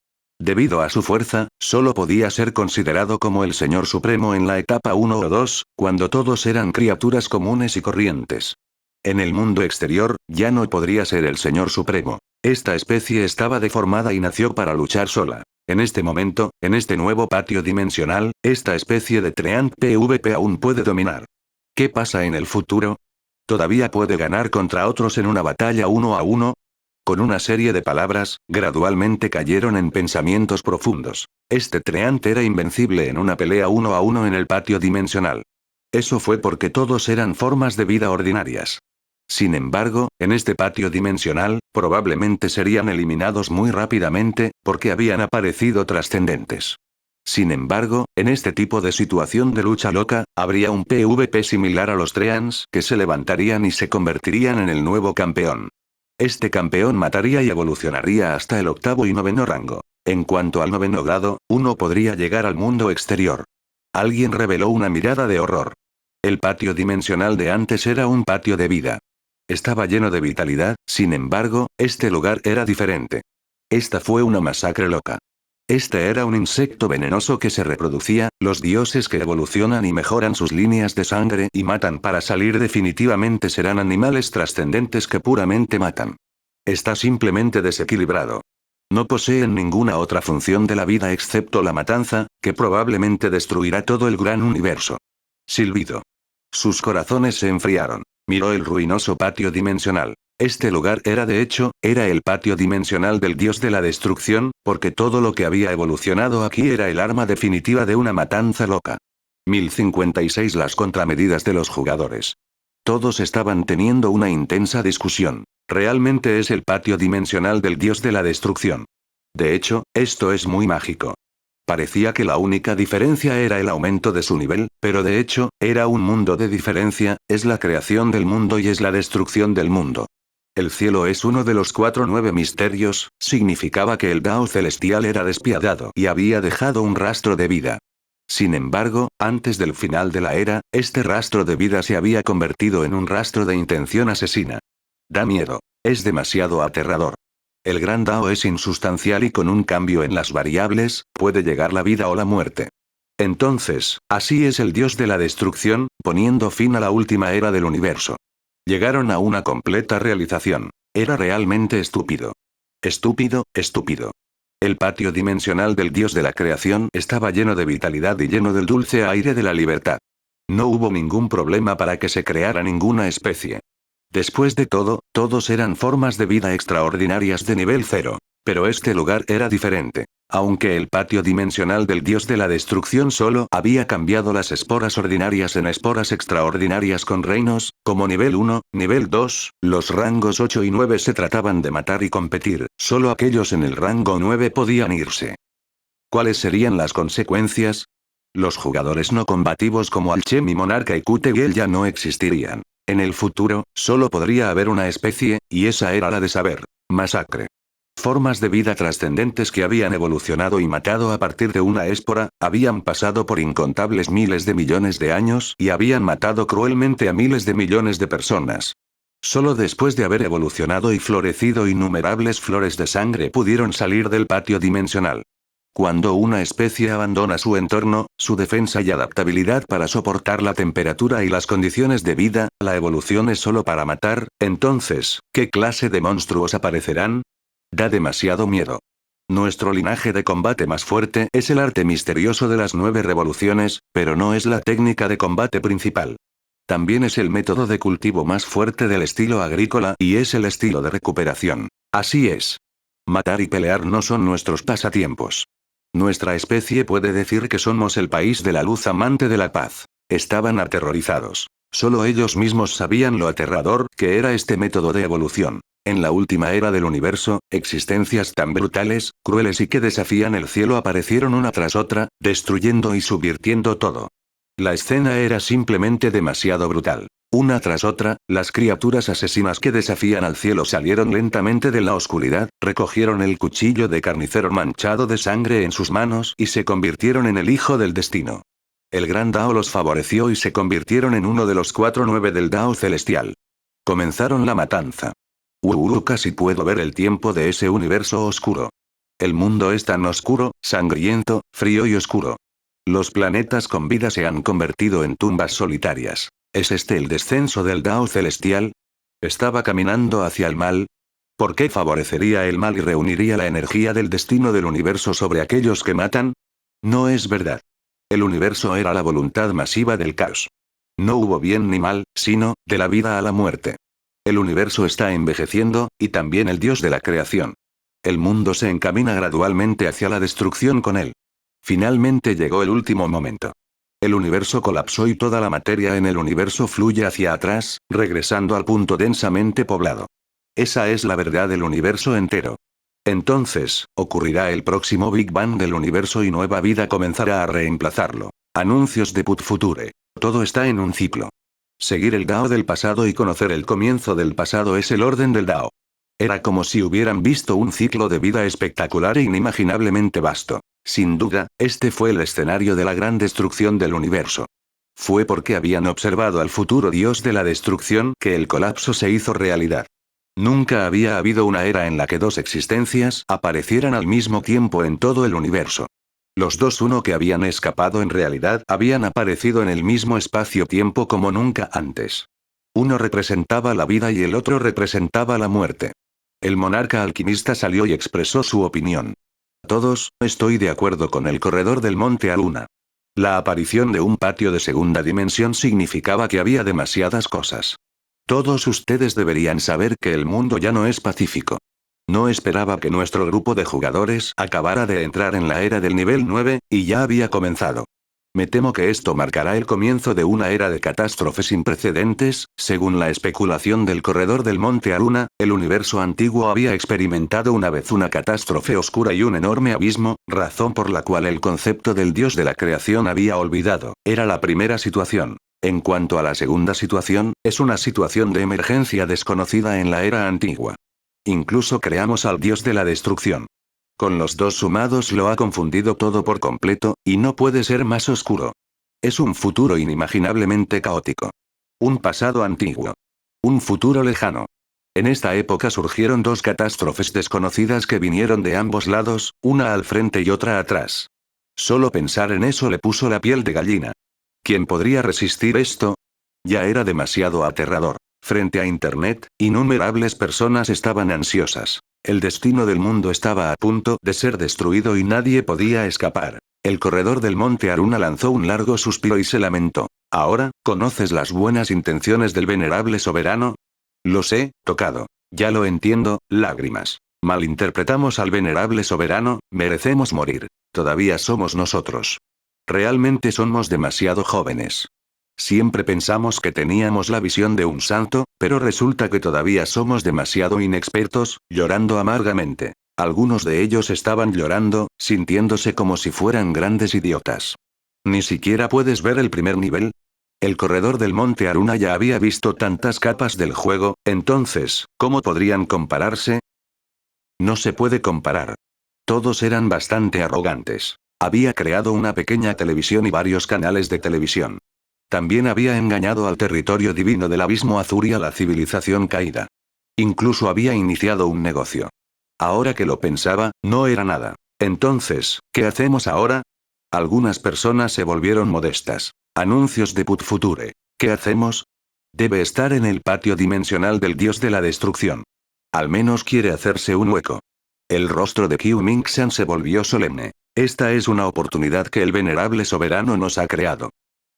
Debido a su fuerza, solo podía ser considerado como el Señor Supremo en la etapa 1 o 2, cuando todos eran criaturas comunes y corrientes. En el mundo exterior, ya no podría ser el Señor Supremo. Esta especie estaba deformada y nació para luchar sola. En este momento, en este nuevo patio dimensional, esta especie de Treant PvP aún puede dominar. ¿Qué pasa en el futuro? ¿Todavía puede ganar contra otros en una batalla 1 a 1? Con una serie de palabras, gradualmente cayeron en pensamientos profundos. Este Treant era invencible en una pelea 1 a 1 en el patio dimensional. Eso fue porque todos eran formas de vida ordinarias. Sin embargo, en este patio dimensional, probablemente serían eliminados muy rápidamente, porque habían aparecido trascendentes. Sin embargo, en este tipo de situación de lucha loca, habría un PvP similar a los Treants que se levantarían y se convertirían en el nuevo campeón. Este campeón mataría y evolucionaría hasta el octavo y noveno rango. En cuanto al noveno grado, uno podría llegar al mundo exterior. Alguien reveló una mirada de horror. El patio dimensional de antes era un patio de vida. Estaba lleno de vitalidad, sin embargo, este lugar era diferente. Esta fue una masacre loca. Este era un insecto venenoso que se reproducía, los dioses que evolucionan y mejoran sus líneas de sangre y matan para salir definitivamente serán animales trascendentes que puramente matan. Está simplemente desequilibrado. No poseen ninguna otra función de la vida excepto la matanza, que probablemente destruirá todo el gran universo. Silbido. Sus corazones se enfriaron. Miró el ruinoso patio dimensional. Este lugar era era el patio dimensional del dios de la destrucción, porque todo lo que había evolucionado aquí era el arma definitiva de una matanza loca. 1056 Las contramedidas de los jugadores. Todos estaban teniendo una intensa discusión. Realmente es el patio dimensional del dios de la destrucción. De hecho, esto es muy mágico. Parecía que la única diferencia era el aumento de su nivel, pero de hecho, era un mundo de diferencia, es la creación del mundo y es la destrucción del mundo. El cielo es uno de los 9 misterios, significaba que el Dao celestial era despiadado y había dejado un rastro de vida. Sin embargo, antes del final de la era, este rastro de vida se había convertido en un rastro de intención asesina. Da miedo. Es demasiado aterrador. El gran Dao es insustancial y con un cambio en las variables, puede llegar la vida o la muerte. Entonces, así es el dios de la destrucción, poniendo fin a la última era del universo. Llegaron a una completa realización. Era realmente estúpido. Estúpido, estúpido. El patio dimensional del dios de la creación estaba lleno de vitalidad y lleno del dulce aire de la libertad. No hubo ningún problema para que se creara ninguna especie. Después de todo, todos eran formas de vida extraordinarias de nivel cero. Pero este lugar era diferente. Aunque el patio dimensional del dios de la destrucción solo había cambiado las esporas ordinarias en esporas extraordinarias con reinos, como nivel 1, nivel 2, los rangos 8 y 9 se trataban de matar y competir, solo aquellos en el rango 9 podían irse. ¿Cuáles serían las consecuencias? Los jugadores no combativos como Alchem y Monarca y Kutegel ya no existirían. En el futuro, solo podría haber una especie, y esa era la de saber. Masacre. Formas de vida trascendentes que habían evolucionado y matado a partir de una éspora, habían pasado por incontables miles de millones de años y habían matado cruelmente a miles de millones de personas. Solo después de haber evolucionado y florecido innumerables flores de sangre pudieron salir del patio dimensional. Cuando una especie abandona su entorno, su defensa y adaptabilidad para soportar la temperatura y las condiciones de vida, la evolución es solo para matar, entonces, ¿qué clase de monstruos aparecerán? Da demasiado miedo. Nuestro linaje de combate más fuerte es el arte misterioso de las 9 revoluciones, pero no es la técnica de combate principal. También es el método de cultivo más fuerte del estilo agrícola y es el estilo de recuperación. Así es. Matar y pelear no son nuestros pasatiempos. Nuestra especie puede decir que somos el país de la luz amante de la paz. Estaban aterrorizados. Solo ellos mismos sabían lo aterrador que era este método de evolución. En la última era del universo, existencias tan brutales, crueles y que desafían el cielo aparecieron una tras otra, destruyendo y subvirtiendo todo. La escena era simplemente demasiado brutal. Una tras otra, las criaturas asesinas que desafían al cielo salieron lentamente de la oscuridad, recogieron el cuchillo de carnicero manchado de sangre en sus manos y se convirtieron en el hijo del destino. El gran Dao los favoreció y se convirtieron en uno de los 4-9 del Dao celestial. Comenzaron la matanza. Casi puedo ver el tiempo de ese universo oscuro. El mundo es tan oscuro, sangriento, frío y oscuro. Los planetas con vida se han convertido en tumbas solitarias. ¿Es este el descenso del Dao celestial? ¿Estaba caminando hacia el mal? ¿Por qué favorecería el mal y reuniría la energía del destino del universo sobre aquellos que matan? No es verdad. El universo era la voluntad masiva del caos. No hubo bien ni mal, sino, de la vida a la muerte. El universo está envejeciendo, y también el dios de la creación. El mundo se encamina gradualmente hacia la destrucción con él. Finalmente llegó el último momento. El universo colapsó y toda la materia en el universo fluye hacia atrás, regresando al punto densamente poblado. Esa es la verdad del universo entero. Entonces, ocurrirá el próximo Big Bang del universo y nueva vida comenzará a reemplazarlo. Anuncios de Put Future. Todo está en un ciclo. Seguir el Dao del pasado y conocer el comienzo del pasado es el orden del Dao. Era como si hubieran visto un ciclo de vida espectacular e inimaginablemente vasto. Sin duda, este fue el escenario de la gran destrucción del universo. Fue porque habían observado al futuro dios de la destrucción que el colapso se hizo realidad. Nunca había habido una era en la que dos existencias aparecieran al mismo tiempo en todo el universo. Los dos uno que habían escapado en realidad habían aparecido en el mismo espacio-tiempo como nunca antes. Uno representaba la vida y el otro representaba la muerte. El monarca alquimista salió y expresó su opinión. Todos, estoy de acuerdo con el corredor del monte Aluna. La aparición de un patio de segunda dimensión significaba que había demasiadas cosas. Todos ustedes deberían saber que el mundo ya no es pacífico. No esperaba que nuestro grupo de jugadores acabara de entrar en la era del nivel 9, y ya había comenzado. Me temo que esto marcará el comienzo de una era de catástrofes sin precedentes. Según la especulación del corredor del monte Aruna, el universo antiguo había experimentado una vez una catástrofe oscura y un enorme abismo, razón por la cual el concepto del dios de la creación había olvidado. Era la primera situación. En cuanto a la segunda situación, es una situación de emergencia desconocida en la era antigua. Incluso creamos al dios de la destrucción. Con los dos sumados lo ha confundido todo por completo, y no puede ser más oscuro. Es un futuro inimaginablemente caótico. Un pasado antiguo. Un futuro lejano. En esta época surgieron dos catástrofes desconocidas que vinieron de ambos lados, una al frente y otra atrás. Solo pensar en eso le puso la piel de gallina. ¿Quién podría resistir esto? Ya era demasiado aterrador. Frente a Internet, innumerables personas estaban ansiosas. El destino del mundo estaba a punto de ser destruido y nadie podía escapar. El corredor del monte Aruna lanzó un largo suspiro y se lamentó. ¿Ahora, conoces las buenas intenciones del venerable soberano? Los he tocado. Ya lo entiendo, lágrimas. Malinterpretamos al venerable soberano, merecemos morir. Todavía somos nosotros. Realmente somos demasiado jóvenes. Siempre pensamos que teníamos la visión de un santo, pero resulta que todavía somos demasiado inexpertos, llorando amargamente. Algunos de ellos estaban llorando, sintiéndose como si fueran grandes idiotas. ¿Ni siquiera puedes ver el primer nivel? El corredor del monte Aruna ya había visto tantas capas del juego, entonces, ¿cómo podrían compararse? No se puede comparar. Todos eran bastante arrogantes. Había creado una pequeña televisión y varios canales de televisión. También había engañado al territorio divino del abismo azul y a la civilización caída. Incluso había iniciado un negocio. Ahora que lo pensaba, no era nada. Entonces, ¿qué hacemos ahora? Algunas personas se volvieron modestas. Anuncios de Put Future. ¿Qué hacemos? Debe estar en el patio dimensional del dios de la destrucción. Al menos quiere hacerse un hueco. El rostro de Qiu Mingxian se volvió solemne. Esta es una oportunidad que el venerable soberano nos ha creado.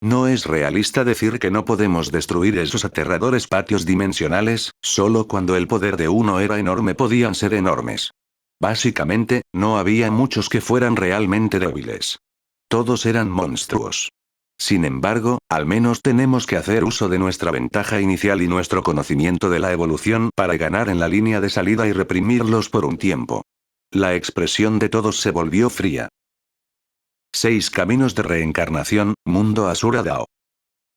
No es realista decir que no podemos destruir esos aterradores patios dimensionales, solo cuando el poder de uno era enorme podían ser enormes. Básicamente, no había muchos que fueran realmente débiles. Todos eran monstruos. Sin embargo, al menos tenemos que hacer uso de nuestra ventaja inicial y nuestro conocimiento de la evolución para ganar en la línea de salida y reprimirlos por un tiempo. La expresión de todos se volvió fría. 6 caminos de reencarnación, Mundo Asura Dao.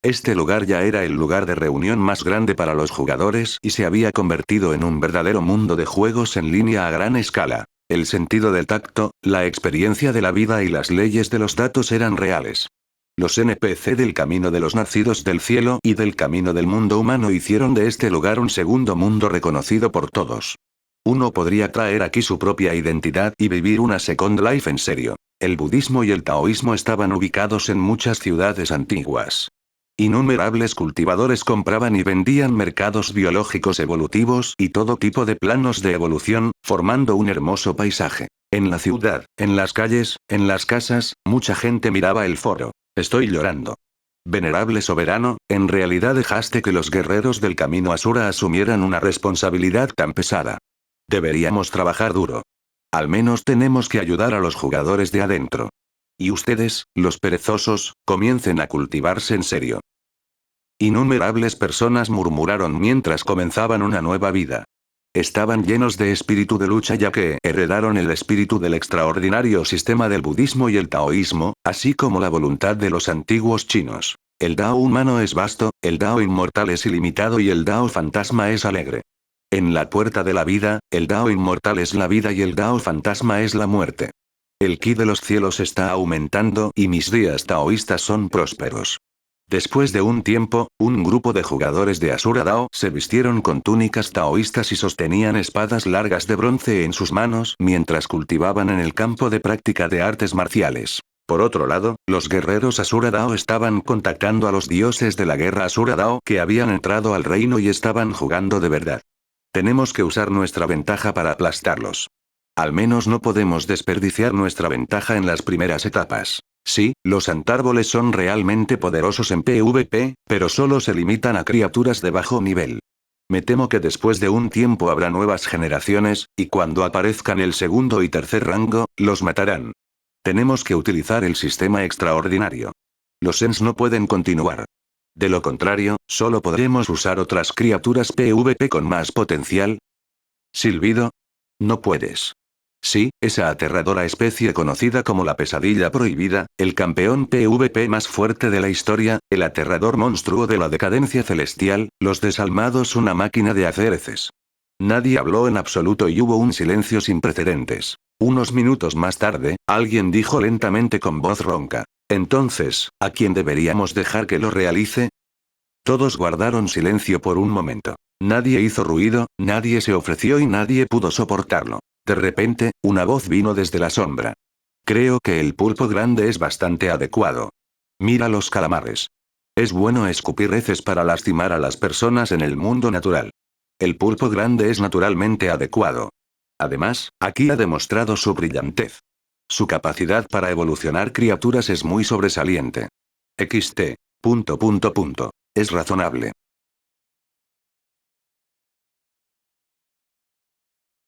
Este lugar ya era el lugar de reunión más grande para los jugadores y se había convertido en un verdadero mundo de juegos en línea a gran escala. El sentido del tacto, la experiencia de la vida y las leyes de los datos eran reales. Los NPC del Camino de los Nacidos del Cielo y del Camino del Mundo Humano hicieron de este lugar un segundo mundo reconocido por todos. Uno podría traer aquí su propia identidad y vivir una Second Life en serio. El budismo y el taoísmo estaban ubicados en muchas ciudades antiguas. Innumerables cultivadores compraban y vendían mercados biológicos evolutivos y todo tipo de planos de evolución, formando un hermoso paisaje. En la ciudad, en las calles, en las casas, mucha gente miraba el foro. Estoy llorando. Venerable soberano, en realidad dejaste que los guerreros del camino Asura asumieran una responsabilidad tan pesada. Deberíamos trabajar duro. Al menos tenemos que ayudar a los jugadores de adentro. Y ustedes, los perezosos, comiencen a cultivarse en serio. Innumerables personas murmuraron mientras comenzaban una nueva vida. Estaban llenos de espíritu de lucha ya que heredaron el espíritu del extraordinario sistema del budismo y el taoísmo, así como la voluntad de los antiguos chinos. El Dao humano es vasto, el Dao inmortal es ilimitado y el Dao fantasma es alegre. En la puerta de la vida, el Dao inmortal es la vida y el Dao fantasma es la muerte. El ki de los cielos está aumentando y mis días taoístas son prósperos. Después de un tiempo, un grupo de jugadores de Asura Dao se vistieron con túnicas taoístas y sostenían espadas largas de bronce en sus manos mientras cultivaban en el campo de práctica de artes marciales. Por otro lado, los guerreros Asura Dao estaban contactando a los dioses de la guerra Asura Dao que habían entrado al reino y estaban jugando de verdad. Tenemos que usar nuestra ventaja para aplastarlos. Al menos no podemos desperdiciar nuestra ventaja en las primeras etapas. Sí, los antárboles son realmente poderosos en PvP, pero solo se limitan a criaturas de bajo nivel. Me temo que después de un tiempo habrá nuevas generaciones, y cuando aparezcan el segundo y tercer rango, los matarán. Tenemos que utilizar el sistema extraordinario. Los Ents no pueden continuar. De lo contrario, solo podremos usar otras criaturas PvP con más potencial. ¿Silbido? No puedes. Sí, esa aterradora especie conocida como la pesadilla prohibida, el campeón PvP más fuerte de la historia, el aterrador monstruo de la decadencia celestial, los desalmados una máquina de hacer heces. Nadie habló en absoluto y hubo un silencio sin precedentes. Unos minutos más tarde, alguien dijo lentamente con voz ronca. Entonces, ¿a quién deberíamos dejar que lo realice? Todos guardaron silencio por un momento. Nadie hizo ruido, nadie se ofreció y nadie pudo soportarlo. De repente, una voz vino desde la sombra. Creo que el pulpo grande es bastante adecuado. Mira los calamares. Es bueno escupir heces para lastimar a las personas en el mundo natural. El pulpo grande es naturalmente adecuado. Además, aquí ha demostrado su brillantez. Su capacidad para evolucionar criaturas es muy sobresaliente. XT. Es razonable.